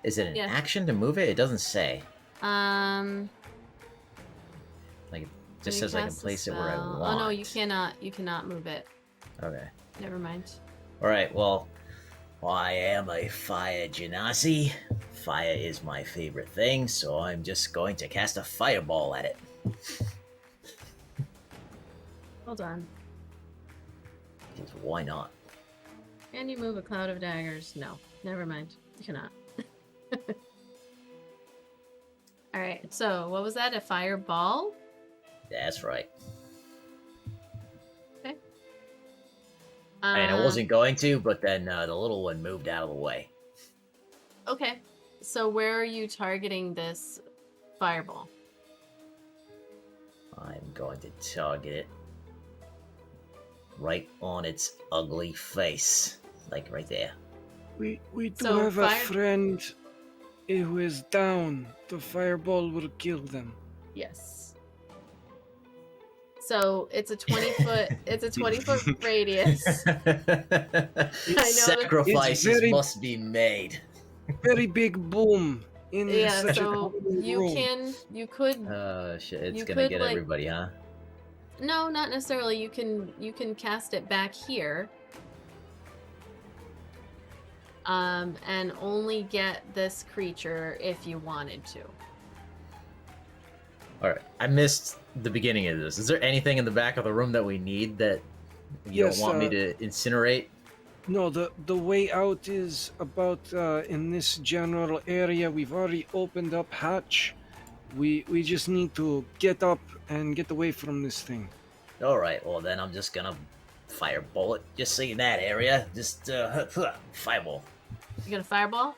an action to move it? It doesn't say. Like it just says I can place it where I want.
Oh no, you cannot. You cannot move it.
Okay.
Never mind.
All right. Well, I am a fire genasi. Fire is my favorite thing, so I'm just going to cast a fireball at it.
Hold on.
Because why not?
Can you move a cloud of daggers? No. Never mind. You cannot. Alright, so what was that? A fireball?
That's right.
Okay.
And I wasn't going to, but then the little one moved out of the way.
Okay. So where are you targeting this fireball?
I'm going to target it right on its ugly face. Like right there.
We do have a friend who is down. The fireball will kill them.
Yes. So it's a 20-foot. It's a 20-foot radius.
Sacrifices must be made.
Very big boom in such
so
a
you could.
Shit! It's gonna get everybody, huh?
No, not necessarily. You can cast it back here. And only get this creature if you wanted to.
Alright, I missed the beginning of this. Is there anything in the back of the room that we need that you don't want me to incinerate?
No, the way out is about in this general area. We've already opened up hatch. We just need to get up and get away from this thing.
Alright, well then I'm just gonna fireball it. Just see that area. Just fireball.
You got a fireball?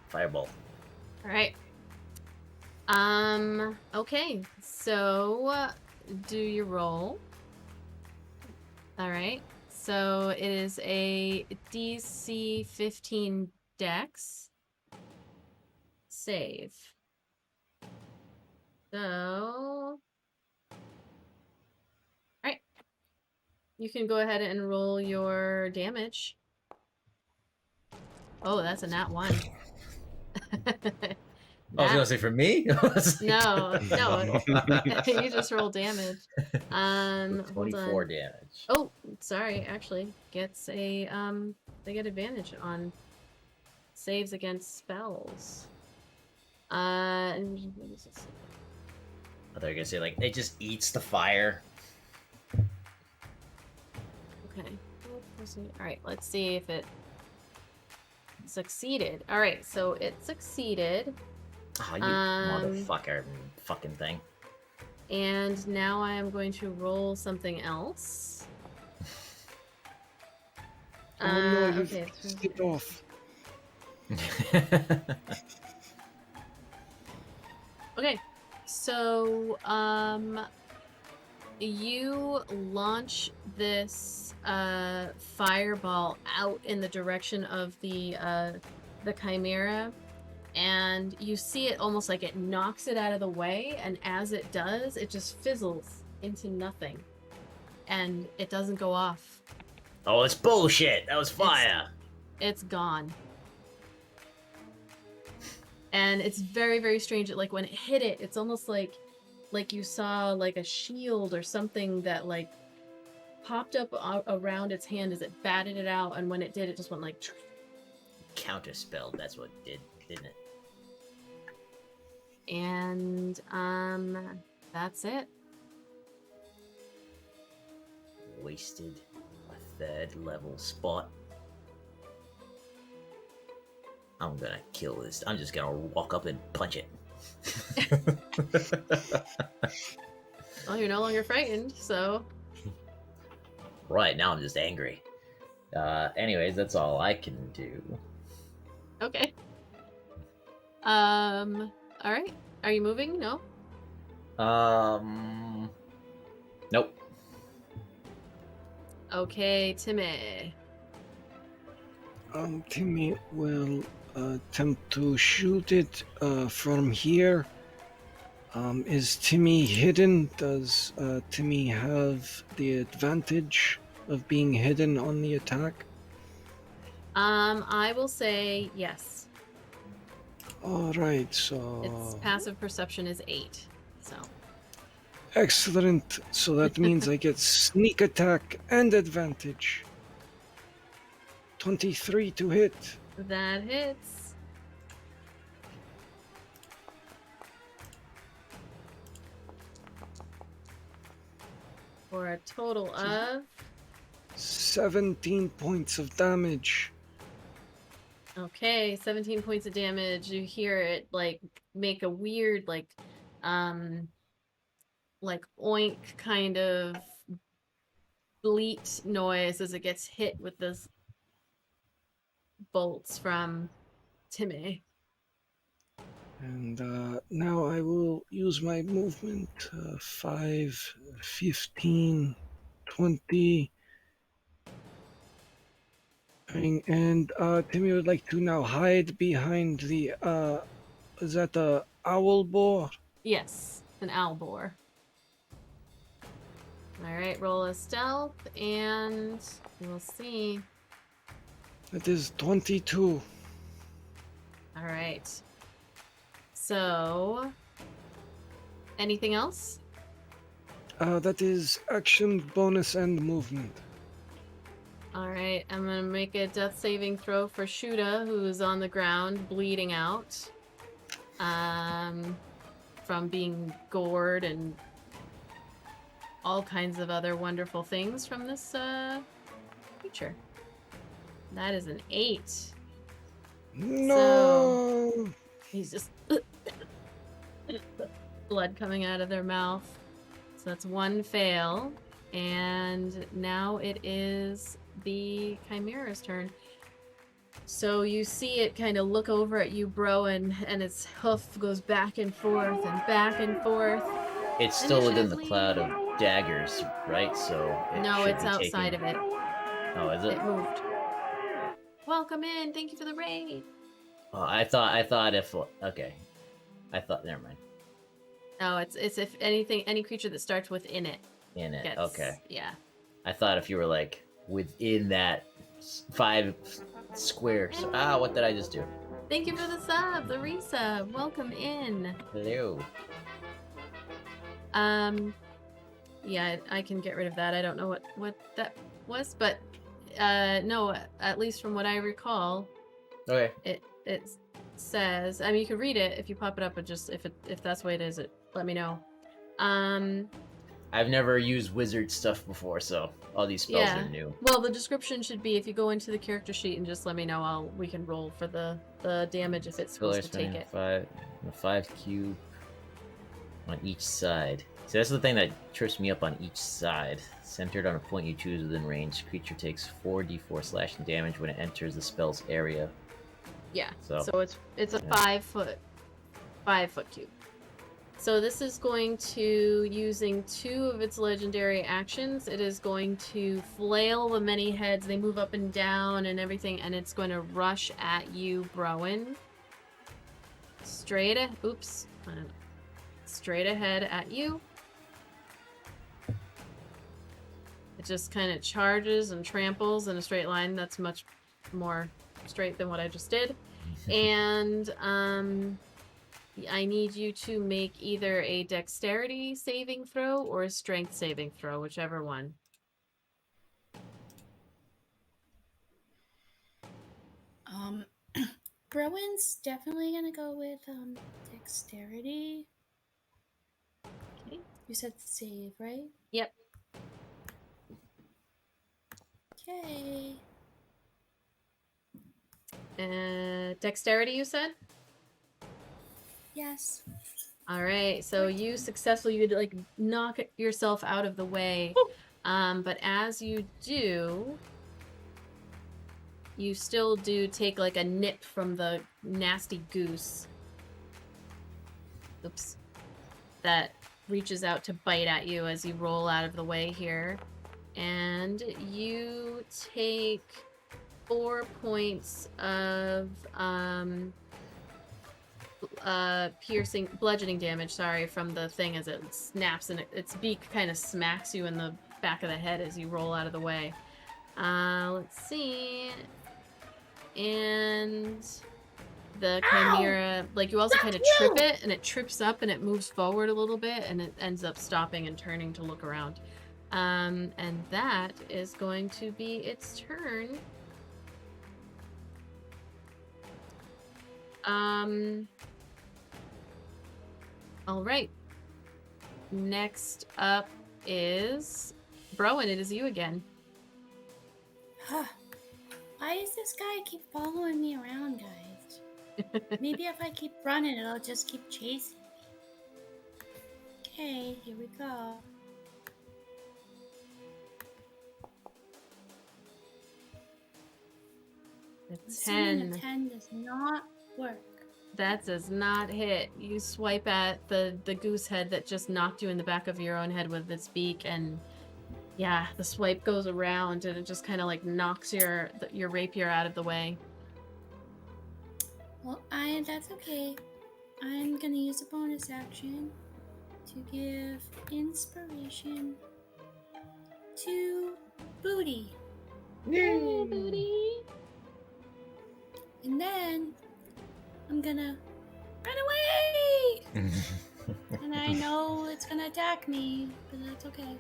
Fireball.
Alright. Okay. So do your roll. Alright. So it is a DC 15 Dex save. So alright. You can go ahead and roll your damage. Oh, that's a nat 1.
I was gonna say for me?
No. You just roll damage.
24 damage.
Oh, sorry, actually. Gets a they get advantage on saves against spells.
I thought you were gonna say like it just eats the fire.
Okay. Alright, let's see if it succeeded. Alright, so it succeeded.
Oh, you motherfucker fucking thing.
And now I am going to roll something else.
No, you
okay.
Get off.
Okay, so you launch this fireball out in the direction of the Chimera, and you see it almost like it knocks it out of the way, and as it does, it just fizzles into nothing, and it doesn't go off.
Oh, it's bullshit! That was fire!
It's gone. And it's very, very strange. Like when it hit it, it's almost like you saw like a shield or something that like popped up around its hand as it batted it out, and when it did, it just went like
counterspelled. That's what it did, didn't it?
And that's it.
Wasted a 3rd level spot. I'm gonna kill this. I'm just gonna walk up and punch it.
Well, you're no longer frightened, so.
Right, now I'm just angry. Anyways, that's all I can do.
Okay. All right. Are you moving? No.
Nope.
Okay, Timmeh.
Timmeh will attempt to shoot it from here. Is Timmeh hidden? Does Timmeh have the advantage of being hidden on the attack?
I will say yes.
All right, so
Its passive perception is 8. So.
Excellent. So that means I get sneak attack and advantage. 23 to hit.
That hits. For a total of
17 points of damage.
Okay, 17 points of damage. You hear it like make a weird like oink kind of bleat noise as it gets hit with this bolts from Timmeh.
And now I will use my movement. 5, 15, 20. And Timmy would like to now hide behind the, is that the owl boar?
Yes, an owl boar. Alright, roll a stealth, and we'll see.
That is 22.
Alright. So, anything else?
That is action, bonus, and movement.
Alright, I'm gonna make a death saving throw for Shootah, who's on the ground, bleeding out. From being gored and all kinds of other wonderful things from this creature. That is an 8.
No!
So, he's just blood coming out of their mouth. So that's 1 fail. And now it is the Chimera's turn. So you see it kind of look over at you, Browan, and its hoof goes back and forth and back and forth.
It's still within the cloud of daggers, right? So
no, it's outside of it.
Oh, is it?
It moved. Welcome in. Thank you for the raid.
Oh, I thought if okay, never mind.
No, it's if anything, any creature that starts within it.
In it,
gets,
okay.
Yeah.
I thought if you were like within that 5 squares. What did I just do?
Thank you for the sub, the resub. Welcome in.
Hello.
Yeah, I can get rid of that. I don't know what that was, but no, at least from what I recall.
Okay.
It says, I mean, you can read it if you pop it up, but just if that's the way it is, let me know.
I've never used wizard stuff before, so all these spells are new.
Well, the description should be if you go into the character sheet and just let me know, we can roll for the damage if it's supposed to take it.
5 cube on each side. So that's the thing that trips me up on each side. Centered on a point you choose within range, creature takes 4d4 slashing damage when it enters the spell's area.
Yeah. So it's a 5 foot cube. So this is going to, using 2 of its legendary actions, it is going to flail the many heads. They move up and down and everything, and it's going to rush at you, Browan. Straight ahead at you. It just kind of charges and tramples in a straight line. That's much more straight than what I just did. And I need you to make either a dexterity saving throw or a strength saving throw, whichever one.
Browan's definitely gonna go with dexterity.
Okay.
You said save, right?
Yep.
Okay.
Dexterity, you said?
Yes.
All right, so you successfully like knock yourself out of the way, but as you do, you still do take like a nip from the nasty goose, oops, that reaches out to bite at you as you roll out of the way here. And you take 4 points of piercing, bludgeoning damage, sorry, from the thing as it snaps and its beak kind of smacks you in the back of the head as you roll out of the way. Let's see. And the Chimera, like, you also kind of trip it, and it trips up and it moves forward a little bit, and it ends up stopping and turning to look around. And that is going to be its turn. All right. Next up is Browan. It is you again.
Why does this guy keep following me around, guys? Maybe if I keep running, it'll just keep chasing me. Okay, here we go.
It's
Assuming a 10 does not work.
That does not hit. You swipe at the goose head that just knocked you in the back of your own head with its beak, and yeah, the swipe goes around and it just kind of like knocks your rapier out of the way.
Well, that's okay. I'm gonna use a bonus action to give inspiration to Booty.
Yay, Booty!
And then I'm gonna run away! And I know it's gonna attack me, but that's okay.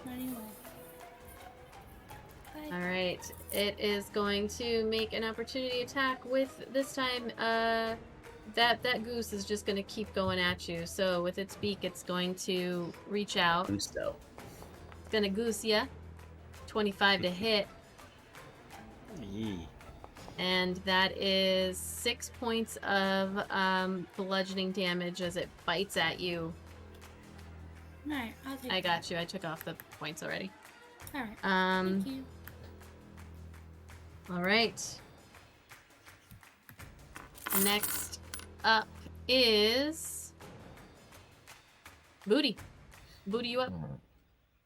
Running away. Bye.
Alright, it is going to make an opportunity attack with, this time, that goose is just gonna keep going at you. So with its beak, it's going to reach out.
Gusto.
It's gonna goose ya. 25 to hit.
Yee.
And that is 6 points of bludgeoning damage as it bites at you.
Alright, I'll take
I got you. I took off the points already.
Alright, thank you.
All right. Next up is Booty. Booty, you up?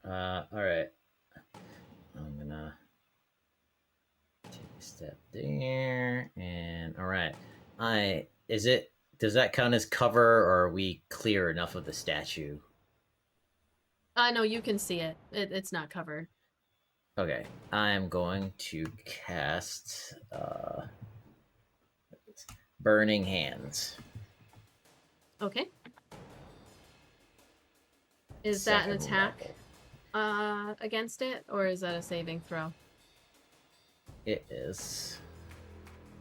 All right. I'm gonna take a step there, and all right. Does that count as cover, or are we clear enough of the statue?
No, you can see it. It's not covered.
Okay, I'm going to cast Burning Hands.
Okay. Is that an attack against it, or is that a saving throw?
It is.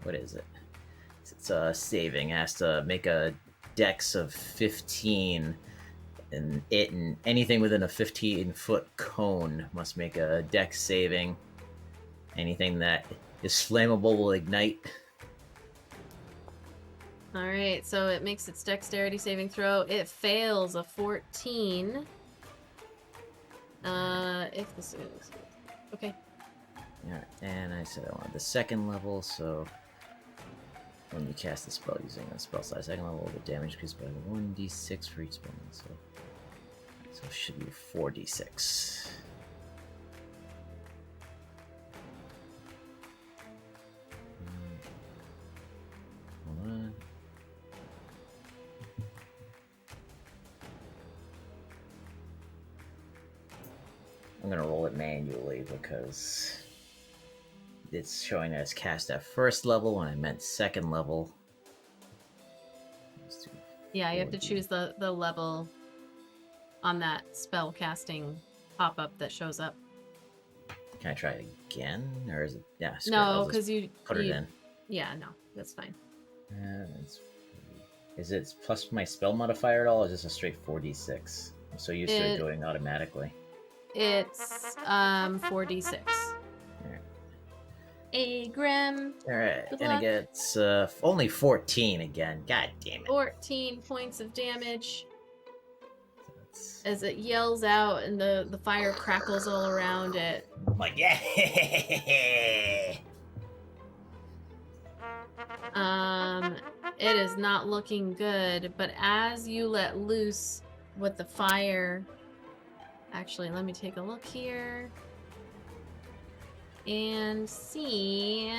What is it? It's a saving. It has to make a dex of 15. And anything within a 15-foot cone must make a dex saving. Anything that is flammable will ignite.
All right, so it makes its dexterity saving throw. It fails a 14. If this is okay.
Yeah, and I said I wanted the second level, so when you cast the spell using a spell size second level, the damage increases by 1d6 for each spell. So it should be 4d6. Hold on. I'm gonna roll it manually because it's showing as cast at first level when I meant second level.
Yeah, you have to choose the level on that spell casting pop-up that shows up.
Can I try it again, or is it? Yeah.
No, because you
put it in.
Yeah, no, that's fine.
Is it plus my spell modifier at all, or is this a straight 4d6? I'm so used to it going automatically.
It's 4d6. A Grim.
Alright, and it gets only 14 again. God damn it.
14 points of damage. As it yells out and the fire crackles all around it.
I'm like, yeah.
It is not looking good, but as you let loose with the fire... Actually, let me take a look here. And see...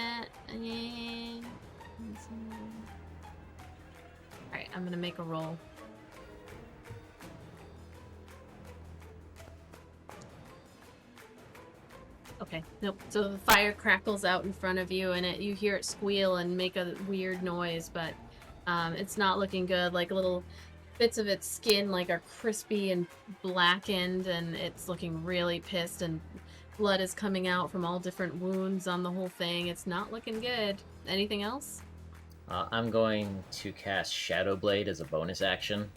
Alright, I'm gonna make a roll. Okay, nope. So the fire crackles out in front of you, and you hear it squeal and make a weird noise, but it's not looking good. Like little bits of its skin like are crispy and blackened, and it's looking really pissed, and blood is coming out from all different wounds on the whole thing. It's not looking good. Anything else?
I'm going to cast Shadow Blade as a bonus action.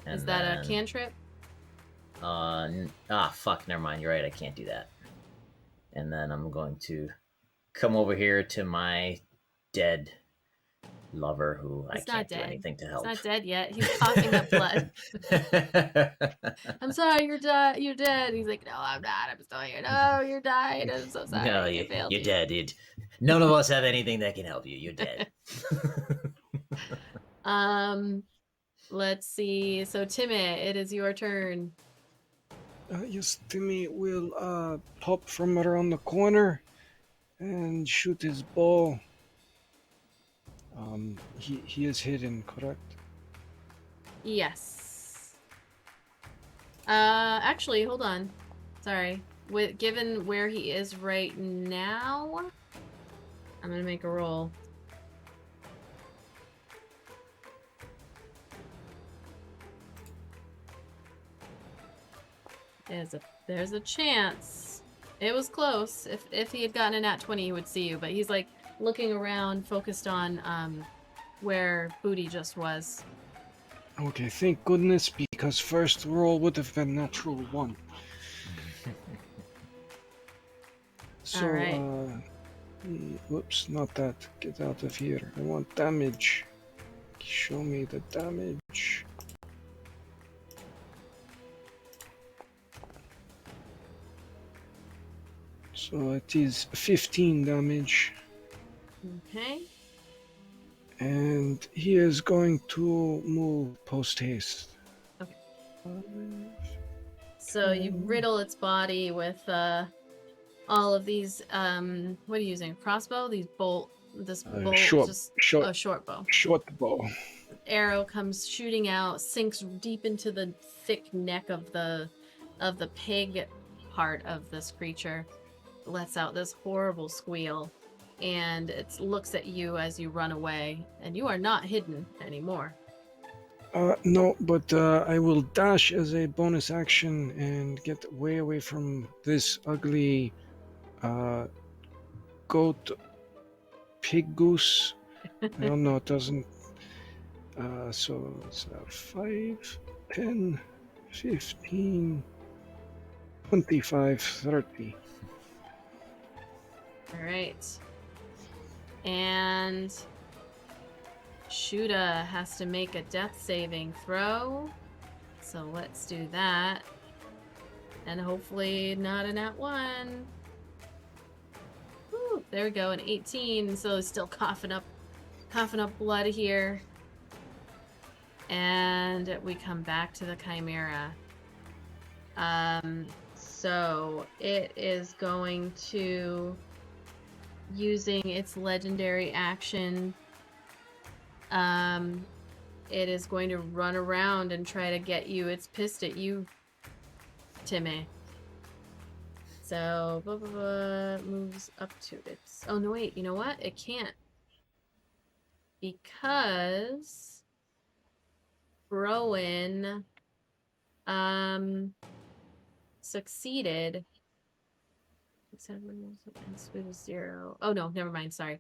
Is that a cantrip?
Fuck, never mind. You're right, I can't do that. And then I'm going to come over here to my dead lover who I can't do anything to help.
He's not dead yet. He's coughing up blood. I'm sorry, you're dead. You're dead. He's like, no, I'm not. I'm still here. No, you're died. I'm so sorry.
No, you're dead, dude. None of us have anything that can help you. You're dead.
Let's see. So, Timmeh, it is your turn.
Yes, Timmeh will pop from around the corner and shoot his bow. He is hidden, correct?
Yes. Actually, hold on. Sorry. Given where he is right now, I'm gonna make a roll. There's a chance. It was close. If he had gotten a nat 20, he would see you, but he's like looking around, focused on where Booty just was.
Okay, thank goodness, because first roll would have been natural 1. So,
right.
Whoops, not that. Get out of here. I want damage. Show me the damage. So it is 15 damage.
Okay.
And he is going to move post haste.
Okay. So you riddle its body with all of these. What are you using? Crossbow? These bolt. This bolt. Short bow.
Short bow.
Arrow comes shooting out, sinks deep into the thick neck of the pig part of this creature. Lets out this horrible squeal, and it looks at you as you run away, and you are not hidden anymore.
No, but I will dash as a bonus action and get way away from this ugly goat pig goose. I don't know, it doesn't. So it's 5, 10, 15, 25, 30.
Alright. And Shootah has to make a death saving throw. So let's do that. And hopefully not a nat 1. Woo, there we go, an 18. So he's still coughing up blood here. And we come back to the Chimera. So it is going to, using its legendary action, it is going to run around and try to get you. It's pissed at you, Timmeh. So, moves up to its... Oh, no, wait. You know what? It can't. Because Browan succeeded. Zero. Oh, no, never mind. Sorry.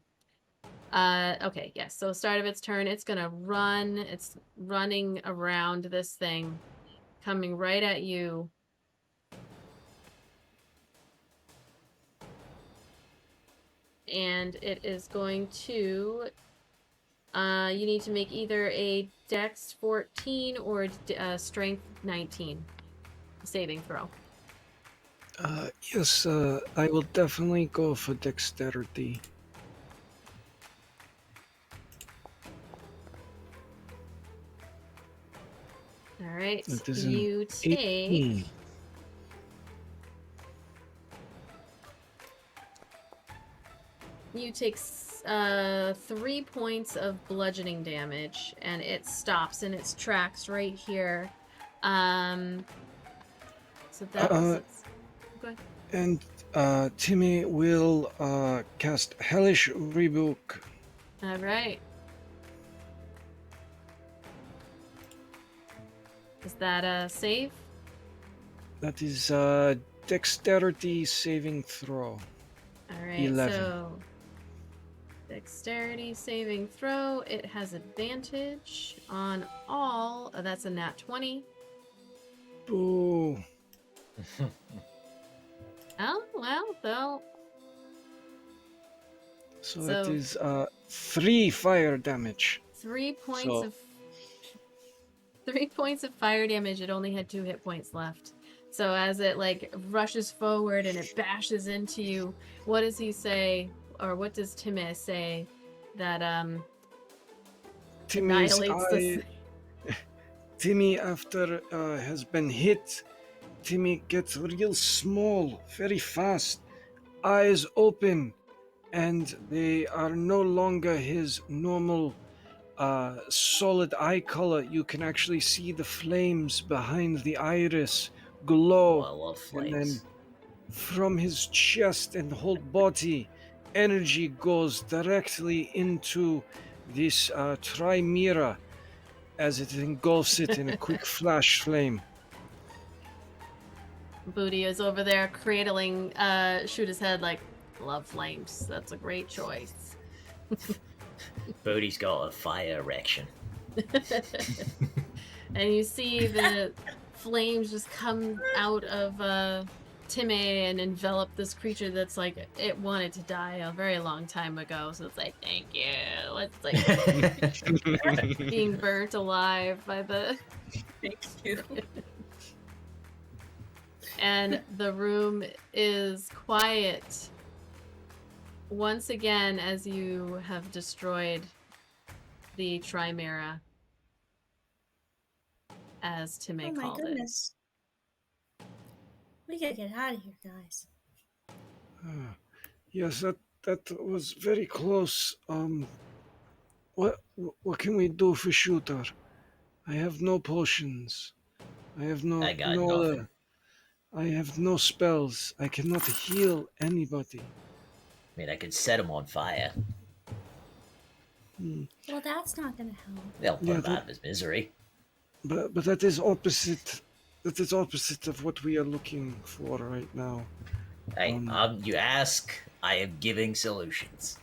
Okay, yes. So start of its turn, it's gonna run. It's running around this thing, coming right at you. And it is going to... you need to make either a Dex 14 or a Strength 19 saving throw.
Yes, I will definitely go for dexterity.
right.
That is
You
an
take
18.
you take 3 points of bludgeoning damage, and it stops in its tracks right here. So that was go ahead.
And Timmeh will cast Hellish Rebuke.
All right. Is that a save?
That is Dexterity saving throw.
All right.
11.
So dexterity saving throw. It has advantage on all. That's a nat 20.
Boo.
Oh well, though.
So that is 3 fire damage.
3 points
So-
of 3 points of fire damage. It only had 2 hit points left. So as it like rushes forward and it bashes into you, what does he say, or what does Timmeh say that
Timmeh's
annihilates this?
Timmeh, after has been hit, Timmeh gets real small, very fast, eyes open, and they are no longer his normal solid eye color. You can actually see the flames behind the iris glow.
Oh, I love
And then
flames.
from his chest and whole body, energy goes directly into this Chimera as it engulfs it in a quick flash flame.
Booty is over there cradling Shootah's head like, love flames. That's a great choice.
Bodhi's got a fire erection.
And you see the flames just come out of Timmeh and envelop this creature that's like, it wanted to die a very long time ago. So it's like, thank you. It's like being burnt alive by the...
Thank you.
And the room is quiet once again as you have destroyed the Chimera, as Timmeh
Oh my
called
goodness. We gotta get out of here, guys.
Yes, that was very close. What can we do for Shootah? I have no potions. I have no
I got nothing.
I have no spells. I cannot heal anybody.
I mean, I could set him on fire.
Well, that's not gonna help.
They'll put
Yeah,
him out of his misery.
But that is opposite. That is opposite of what we are looking for right now.
Hey, you ask, I am giving solutions.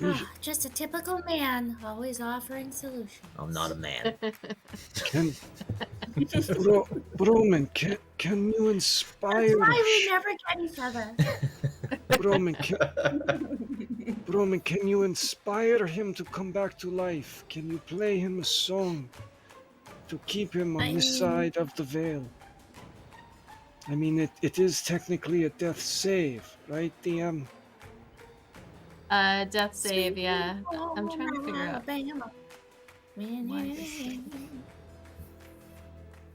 Ah, just a typical man, always offering solutions.
I'm not a man.
Can Browan, can you inspire?
That's why we never get each other.
Browan, can you inspire him to come back to life? Can you play him a song to keep him on this side of the veil? I mean, it is technically a death save, right, DM?
death save, yeah. I'm trying to figure out.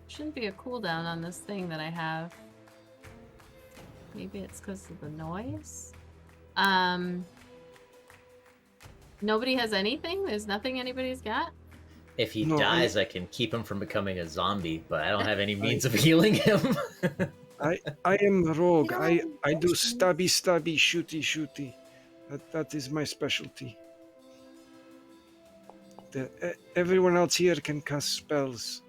Shouldn't be a cooldown on this thing that I have. Maybe it's because of the noise? Nobody has anything? There's nothing anybody's got?
If he
No,
dies, I can keep him from becoming a zombie, but I don't have any means of healing him.
I am a rogue. I do stabby, shooty. That is my specialty. Everyone else here can cast spells.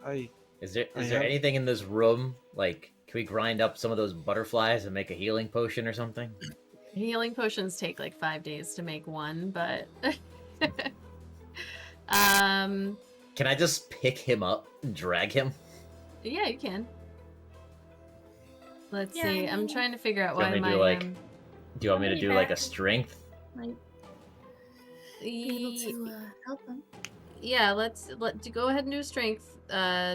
Is there anything in this room? Like, can we grind up some of those butterflies and make a healing potion or something?
Healing potions take like 5 days to make one, but...
Can I just pick him up and drag him?
Yeah, you can. Let's
Yeah,
see.
I
I'm
mean-
trying to figure out
Do you
why
want me
my...
to do, like, Do you want me to
Be
do like a
back.
strength?
Might be able to help him.
Yeah, let's go ahead and do a strength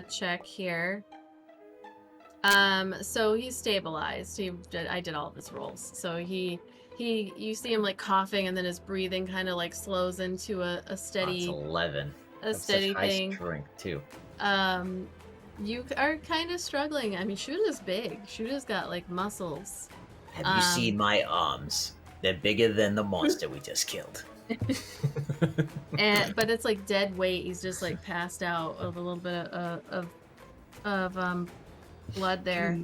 check here. So he's stabilized. I did all of his rolls. So you see him like coughing, and then his breathing kind of like slows into a
That's
steady
11.
a
That's
steady
such high
thing.
strength too.
You are kind of struggling. I mean, Shootah's big. Shootah's got like muscles.
Have you seen my arms? They're bigger than the monster we just killed.
But it's like dead weight. He's just like passed out of a little bit of blood there.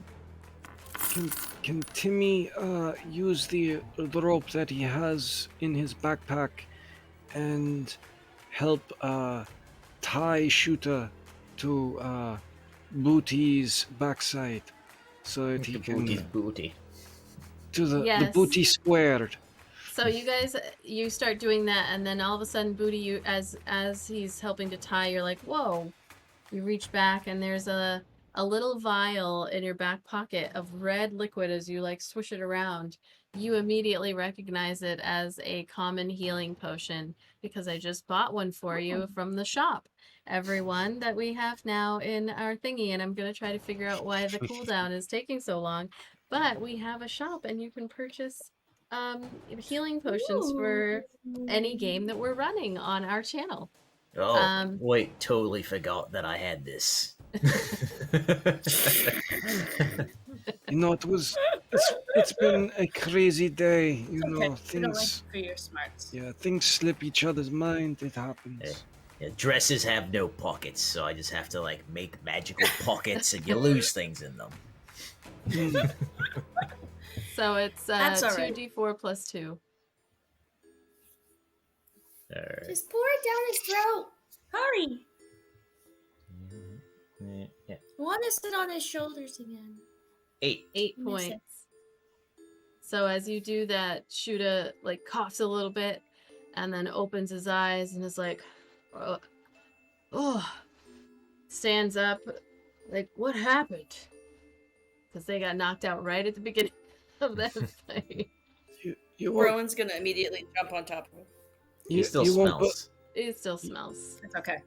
Can Timmeh use the rope that he has in his backpack and help tie Shootah to Booty's backside so that he can
Booty's booty.
to the
Yes.
Booty squared.
So you guys, you start doing that, and then all of a sudden, Booty, you as he's helping to tie, you're like, whoa! You reach back, and there's a little vial in your back pocket of red liquid. As you like swish it around, you immediately recognize it as a common healing potion because I just bought one for you from the shop. Everyone that we have now in our thingy, and I'm gonna try to figure out why the cooldown is taking so long. But we have a shop, and you can purchase healing potions for any game that we're running on our channel.
Oh, wait, totally forgot that I had this.
You know, it's been a crazy day. You know,
Okay, we don't like
things.
it for your smarts.
Yeah, things slip each other's mind. It happens.
Yeah, dresses have no pockets, so I just have to like make magical pockets, and you lose things in them.
So it's
That's all right.
2d4 plus 2.
Alright.
Just pour it down his throat. Hurry.
Yeah.
I want to sit on his shoulders again.
8.
8
Miss
points.
it.
So as you do that, Shootah like coughs a little bit and then opens his eyes and is like, stands up, like, what happened? Because they got knocked out right at the beginning of that fight.
You won't,
Browan's gonna immediately jump on top of him.
He still
you won't
smells.
It still smells.
It's okay.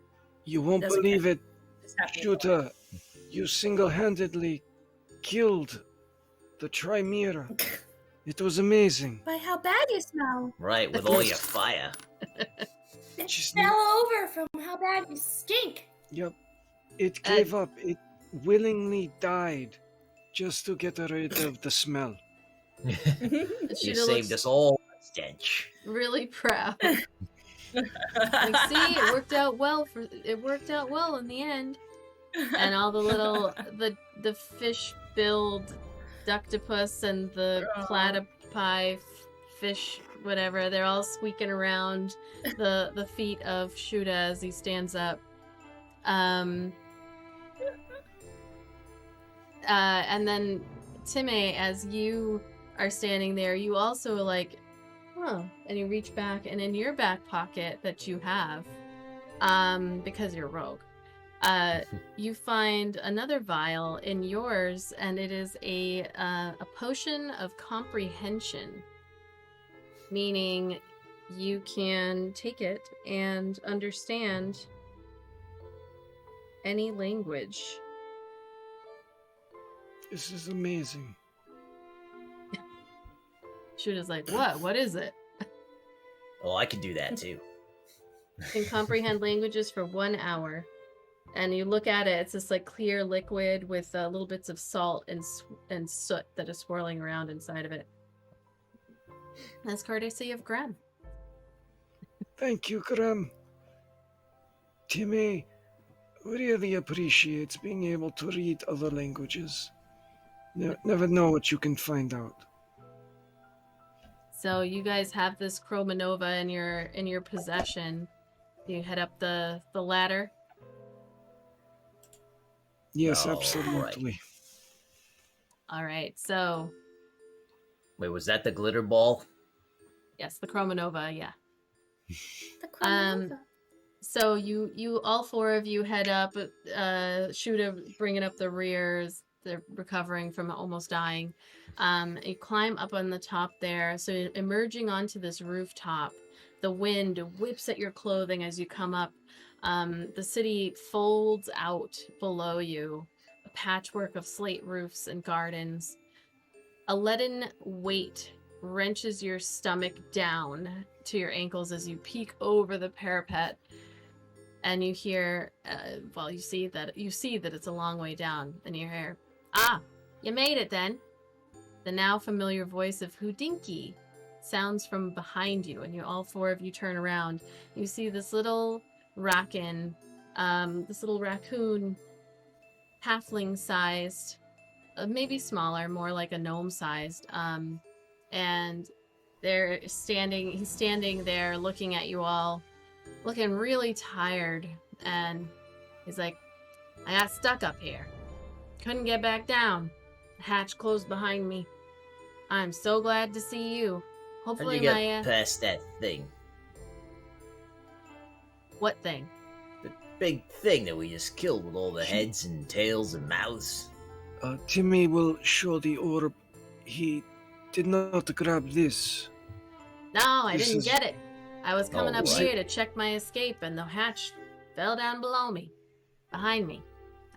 You won't
Doesn't
believe it,
It's happening.
Shootah. You single-handedly killed the Chimera. It was amazing.
By how bad you smell.
Right, with all your fire.
It
Just-
fell over from how bad you stink.
Yep. It gave up. It willingly died just to get rid of the smell.
You
Shootah
saved
looks
us all stench.
really proud. Like, see, it worked out well in the end. And all the little the fish-billed ductopus and the platypi fish, whatever, they're all squeaking around the feet of Shootah as he stands up. And then Timmeh, as you are standing there, you also like, and you reach back, and in your back pocket that you have, because you're rogue, you find another vial in yours, and it is a potion of comprehension, meaning you can take it and understand any language.
This is amazing.
Shootah's like, what? What is it?
Well, I can do that too.
Can comprehend languages for 1 hour. And you look at it, it's this like clear liquid with little bits of salt and soot that is swirling around inside of it. That's courtesy of Graham.
Thank you, Graham. Timmeh really appreciates being able to read other languages. Never know what you can find out.
So you guys have this chromanova in your possession. You head up the ladder.
Yes,
Oh,
absolutely.
All right. So
Wait, was that the glitter ball?
yes, the chromanova. Yeah.
The chromanova.
So you all four of you head up. Shootah bringing up the rears. They're recovering from almost dying. You climb up on the top there. So emerging onto this rooftop, the wind whips at your clothing as you come up. The city folds out below you, a patchwork of slate roofs and gardens. A leaden weight wrenches your stomach down to your ankles as you peek over the parapet. and you hear, well, you see that it's a long way down, and you hear, "Ah, you made it then." The now familiar voice of Houdinky sounds from behind you, and all four of you turn around. You see this little raccoon, halfling-sized, maybe smaller, more like a gnome-sized, and he's standing there looking at you all, looking really tired, and he's like, "I got stuck up here. Couldn't get back down. The hatch closed behind me. I'm so glad to see you. Hopefully
How'd you get past that thing?
What thing?
The big thing that we just killed with all the heads and tails and mouths.
Timmeh will show the orb. He did not grab this.
No, I didn't get it. I was coming up
right.
here to check my escape, and the hatch fell down behind me,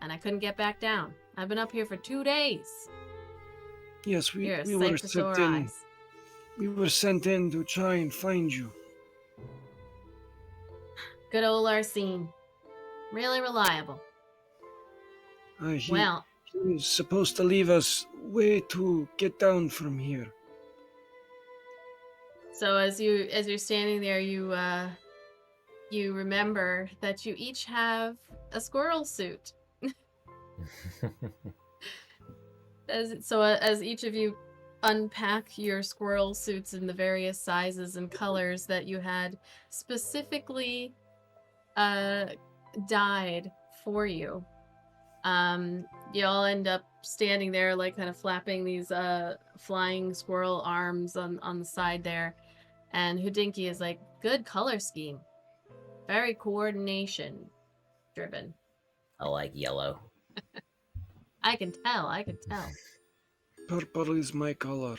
and I couldn't get back down. I've been up here for 2 days.
Yes, we
You're a
were
sight for sore
sent in.
eyes.
We were sent in to try and find you.
Good old Arsene. Really reliable.
He was supposed to leave us way to get down from here.
So as you're standing there, you remember that you each have a squirrel suit. As each of you unpack your squirrel suits in the various sizes and colors that you had specifically dyed for you, you all end up standing there, like, kind of flapping these flying squirrel arms on the side there, and Houdinky is like, "Good color scheme, very coordination driven."
I like yellow.
I can tell.
Purple is my color.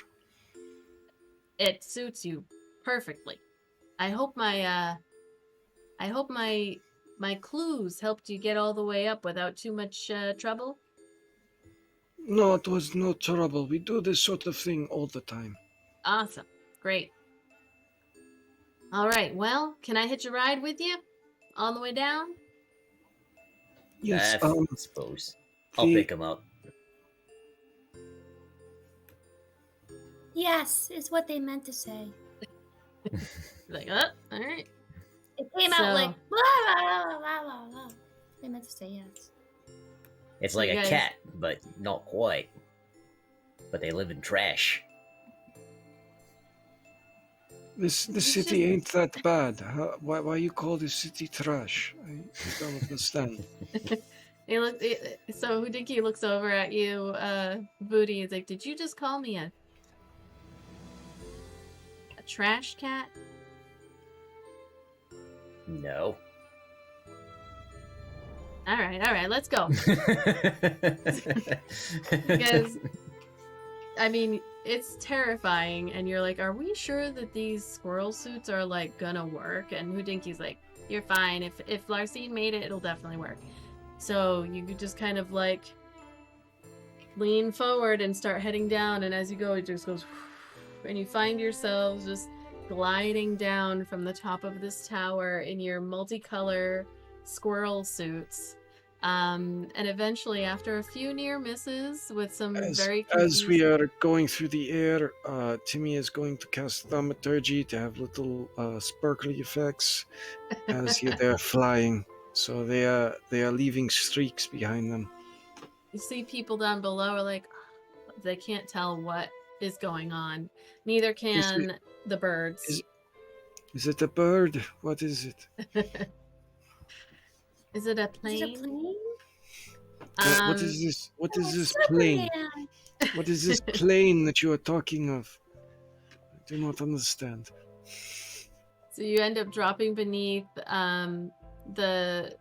It suits you perfectly. I hope my clues helped you get all the way up without too much trouble.
No, it was no trouble. We do this sort of thing all the time.
Awesome. Great. All right. Well, can I hitch a ride with you on the way down?
Yes,
I suppose. I'll pick him up.
Yes, is what they meant to say.
Like, all right.
It came out like, blah, blah, blah, blah, blah. They meant to say yes.
It's like a cat, but not quite. But they live in trash.
This city ain't that bad. Why you call this city trash? I don't understand.
So Houdinky looks over at you, Booty. He's like, "Did you just call me a trash cat?"
No.
All right, let's go. Because, I mean, it's terrifying, and you're like, "Are we sure that these squirrel suits are, like, gonna work?" And Houdinky's like, "You're fine. If Larcene made it, it'll definitely work." So you could just kind of, like, lean forward and start heading down, and as you go, it just goes, and you find yourselves just gliding down from the top of this tower in your multicolor squirrel suits. And eventually, after a few near misses with some very confusing...
As we are going through the air, Timmeh is going to cast thaumaturgy to have little sparkly effects as they're flying. So they are leaving streaks behind them.
You see people down below are like, they can't tell what is going on. Neither can the birds.
Is it a bird? What is it?
Is it a plane?
Is it a plane?
What is this? What is this plane? What is this plane that you are talking of? I do not understand.
So you end up dropping beneath the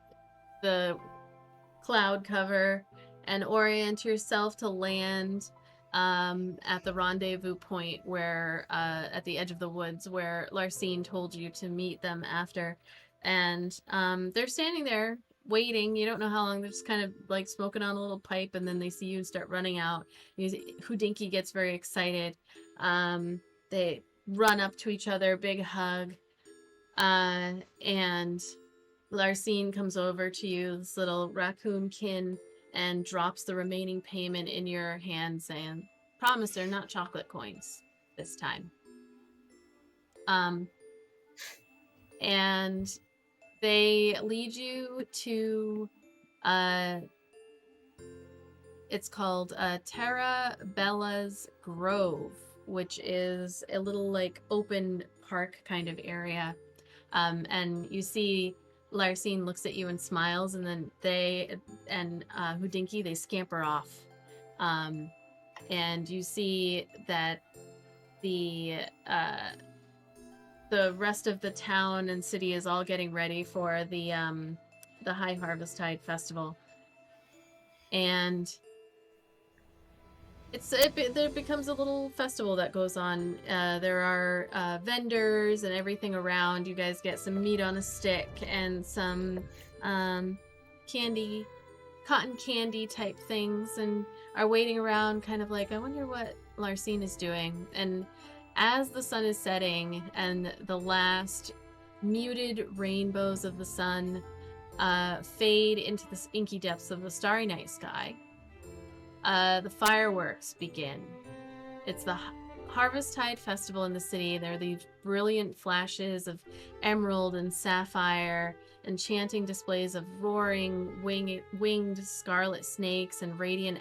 cloud cover and orient yourself to land at the rendezvous point where at the edge of the woods where Larcene told you to meet them after. And they're standing there waiting. You don't know how long. They're just kind of like smoking on a little pipe, and then they see you and start running out. Houdinky gets very excited. They run up to each other, big hug, and Larcene comes over to you, this little raccoonkin, and drops the remaining payment in your hand, saying, "Promise they're not chocolate coins this time." And they lead you to, it's called Terra Bella's Grove, which is a little like open park kind of area. And you see Larcene looks at you and smiles, and then they and Houdinky, they scamper off. And you see that the rest of the town and city is all getting ready for the High Harvesttide Festival. And there becomes a little festival that goes on. There are vendors and everything around. You guys get some meat on a stick and some candy, cotton candy type things, and are waiting around kind of like, I wonder what Larcene is doing. And as the sun is setting and the last muted rainbows of the sun fade into the inky depths of the starry night sky, the fireworks begin. It's the Harvesttide Festival in the city. There are these brilliant flashes of emerald and sapphire, enchanting displays of roaring winged scarlet snakes, and radiant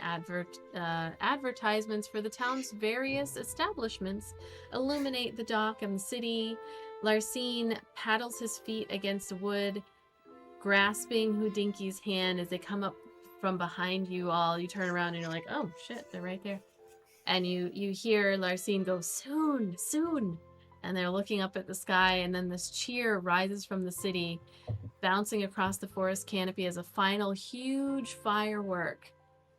advertisements for the town's various establishments illuminate the dock and the city. Larcene paddles his feet against wood, grasping Houdinky's hand as they come up from behind you all. You turn around and you're like, oh shit, they're right there. And you hear Larcene go, soon, soon. And they're looking up at the sky, and then this cheer rises from the city, bouncing across the forest canopy as a final huge firework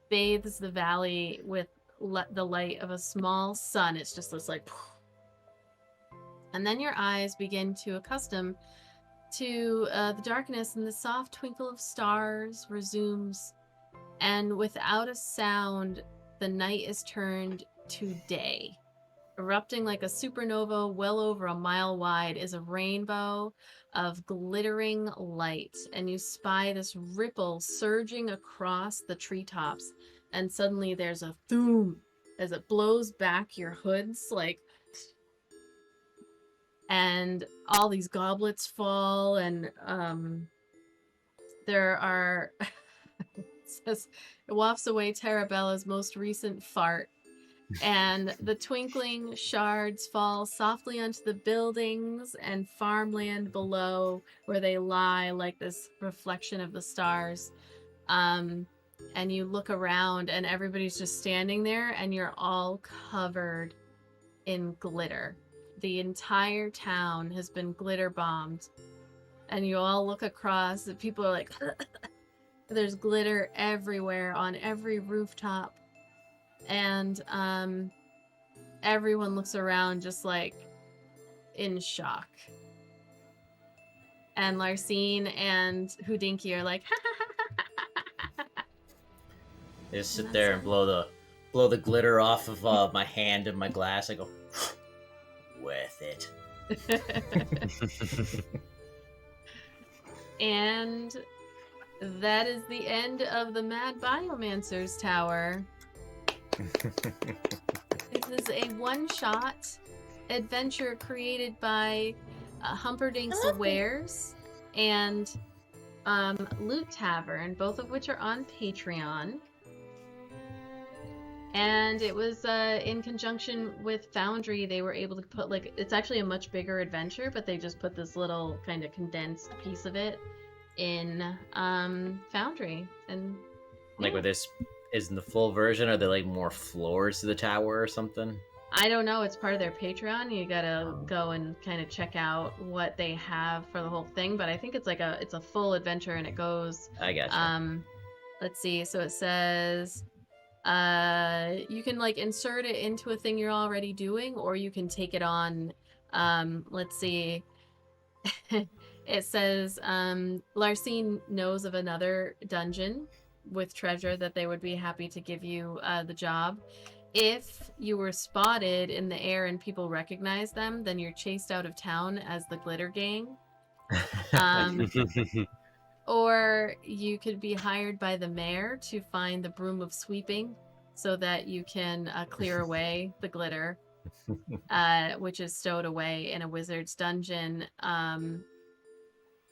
bathes the valley with the light of a small sun. It's just this like, and then your eyes begin to accustom to the darkness, and the soft twinkle of stars resumes. And without a sound, the night is turned to day. Erupting like a supernova well over a mile wide is a rainbow of glittering light, and you spy this ripple surging across the treetops, and suddenly there's a thoom as it blows back your hoods, like, and all these goblets fall, and there are it says it wafts away Tarabella's most recent fart, and the twinkling shards fall softly onto the buildings and farmland below, where they lie like this reflection of the stars. And you look around, and everybody's just standing there, and you're all covered in glitter. The entire town has been glitter bombed, and you all look across, and people are like, there's glitter everywhere on every rooftop. And everyone looks around just like in shock. And Larcene and Houdinky are like,
They just sit there and blow the glitter off of my hand and my glass. I go, worth it.
And that is the end of the Mad Biomancer's Tower. This is a one-shot adventure created by Humperdinck's Wares and Loot Tavern, both of which are on Patreon. And it was in conjunction with Foundry. They were able to put, like, it's actually a much bigger adventure, but they just put this little kind of condensed piece of it in Foundry. And
like, with this isn't the full version, are there like more floors to the tower or something?
I don't know. It's part of their Patreon. You gotta go and kind of check out what they have for the whole thing. But I think it's like it's a full adventure, and it goes.
I gotcha.
Let's see. So it says, you can like insert it into a thing you're already doing, or you can take it on. Let's see. It says, Larcene knows of another dungeon with treasure that they would be happy to give you the job. If you were spotted in the air and people recognize them, then you're chased out of town as the Glitter Gang. or you could be hired by the mayor to find the broom of sweeping so that you can clear away the glitter, which is stowed away in a wizard's dungeon.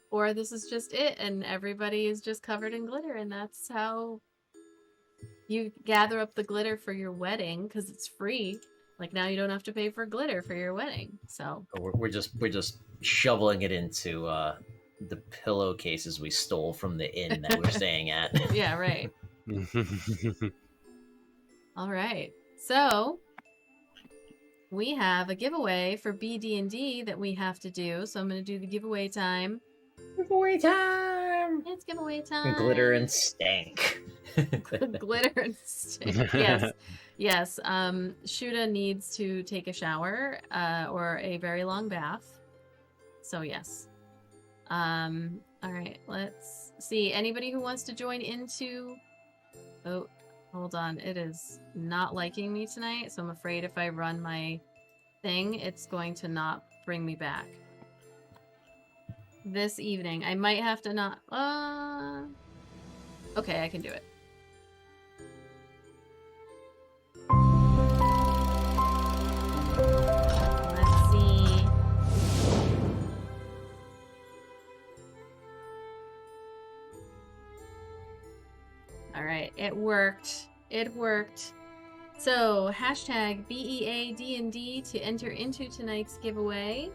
Or this is just it, and everybody is just covered in glitter, and that's how you gather up the glitter for your wedding, because it's free. Like, now you don't have to pay for glitter for your wedding. So
we're just shoveling it into the pillowcases we stole from the inn that we're staying at.
Yeah, right. All right. So we have a giveaway for BD&D that we have to do. So I'm going to do the giveaway time.
Giveaway time!
It's giveaway time.
Glitter and stank.
Glitter and stank. Yes. Yes. Shootah needs to take a shower or a very long bath. So yes. All right. Let's see. Anybody who wants to join into... Oh, hold on. It is not liking me tonight. So I'm afraid if I run my thing, it's going to not bring me back. This evening. I might have to not... Okay, I can do it. Let's see. Alright, it worked. It worked. So, hashtag BEADND to enter into tonight's giveaway.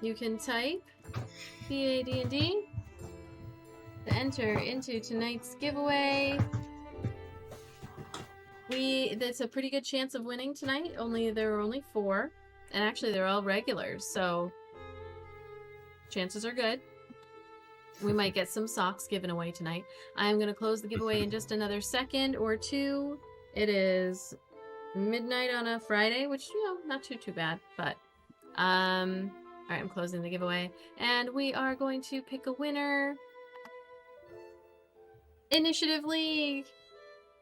You can type BEADND to enter into tonight's giveaway. That's a pretty good chance of winning tonight. There are only 4. And actually they're all regulars, so chances are good. We might get some socks given away tonight. I'm going to close the giveaway in just another second or two. It is midnight on a Friday, which, not too bad, but alright, I'm closing the giveaway. And we are going to pick a winner. Initiative League!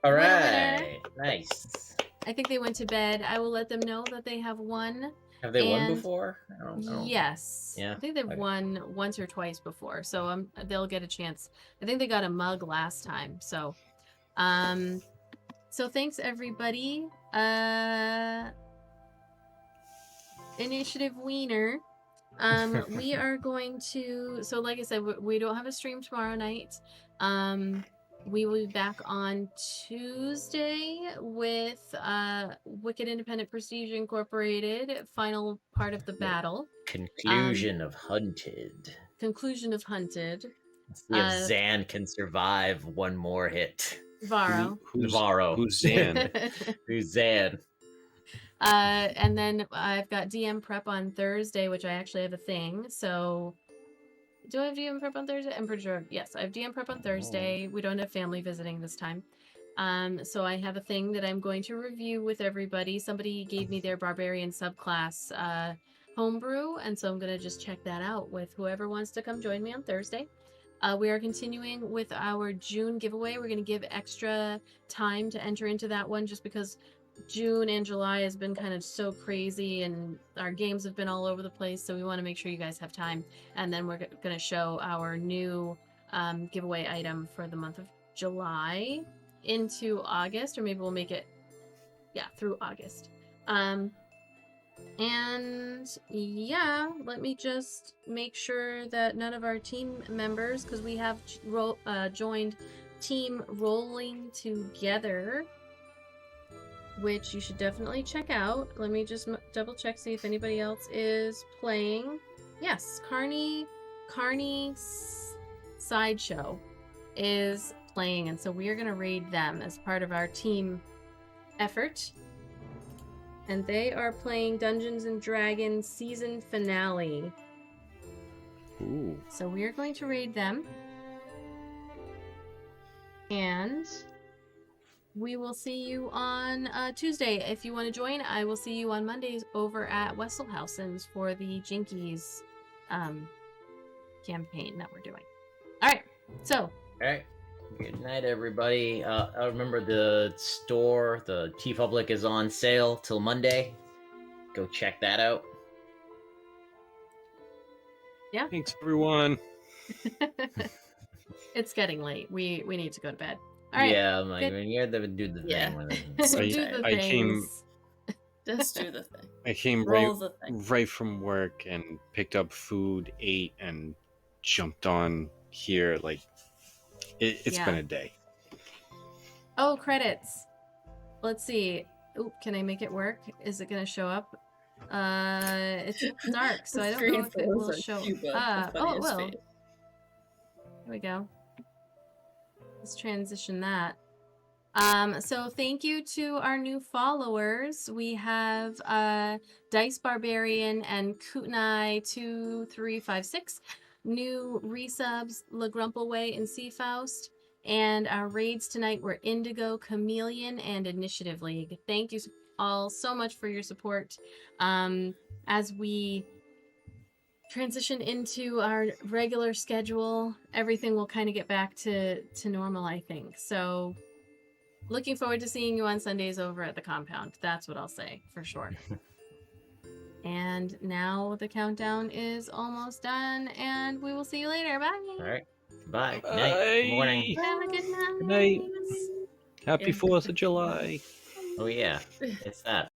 All right, nice.
I think they went to bed. I will let them know that they have won.
Have they won before? I don't know.
Yes.
Yeah.
I think they've won once or twice before, so they'll get a chance. I think they got a mug last time, so. So thanks everybody. Initiative Wiener. We are going to. So like I said, we don't have a stream tomorrow night. We will be back on Tuesday with Wicked Independent Prestige Incorporated, final part of the battle.
Conclusion of Hunted.
Conclusion of Hunted.
Let's see if Zan can survive one more hit.
Varro.
Who's Zan? Who's Zan?
And then I've got DM prep on Thursday, which I actually have a thing, so... Do I have DM prep on Thursday? I'm pretty sure. Yes, I have DM prep on Thursday. We don't have family visiting this time. So I have a thing that I'm going to review with everybody. Somebody gave me their barbarian subclass homebrew, and so I'm going to just check that out with whoever wants to come join me on Thursday. We are continuing with our June giveaway. We're going to give extra time to enter into that one just because June and July has been kind of so crazy and our games have been all over the place, so we want to make sure you guys have time. And then we're going to show our new giveaway item for the month of July into August, or maybe we'll make it through August. And yeah, let me just make sure that none of our team members, because we have joined Team Rolling Together, which you should definitely check out. Let me just double check, see if anybody else is playing. Yes, Carney Sideshow is playing, and so we are going to raid them as part of our team effort. And they are playing Dungeons & Dragons Season Finale.
Ooh.
So we are going to raid them. And... we will see you on Tuesday. If you want to join, I will see you on Mondays over at Wesselhausen's for the Jinkies campaign that we're doing. All right. So.
All right. Good night, everybody. I remember the store, the TeePublic, is on sale till Monday. Go check that out.
Yeah.
Thanks, everyone.
It's getting late. We need to go to bed. All right.
Yeah, I'm like,
good.
when you're the do the thing.
Yeah.
When
So
I-
do the
I came-
things.
Just do the thing.
I came
Roll the thing.
right from work and picked up food, ate, and jumped on here. Like it's
Yeah.
been a day.
Oh, credits. Let's see. Oop, can I make it work? Is it gonna show up? It's dark, so I don't know if it will show up. Oh, it will. There we go. Let's transition that. So thank you to our new followers. We have Dice Barbarian and Kootenai2356, new resubs La Grumpleway and Sea Faust, and our raids tonight were Indigo, Chameleon, and Initiative League. Thank you all so much for your support. As we transition into our regular schedule, everything will kind of get back to normal, I think. So looking forward to seeing you on Sundays over at the compound. That's what I'll say for sure. And now the countdown is almost done, and we will see you later. Bye.
All right. Bye. Good night. Good morning.
Have a good night.
Good night. Happy 4th of July.
Oh yeah, it's that.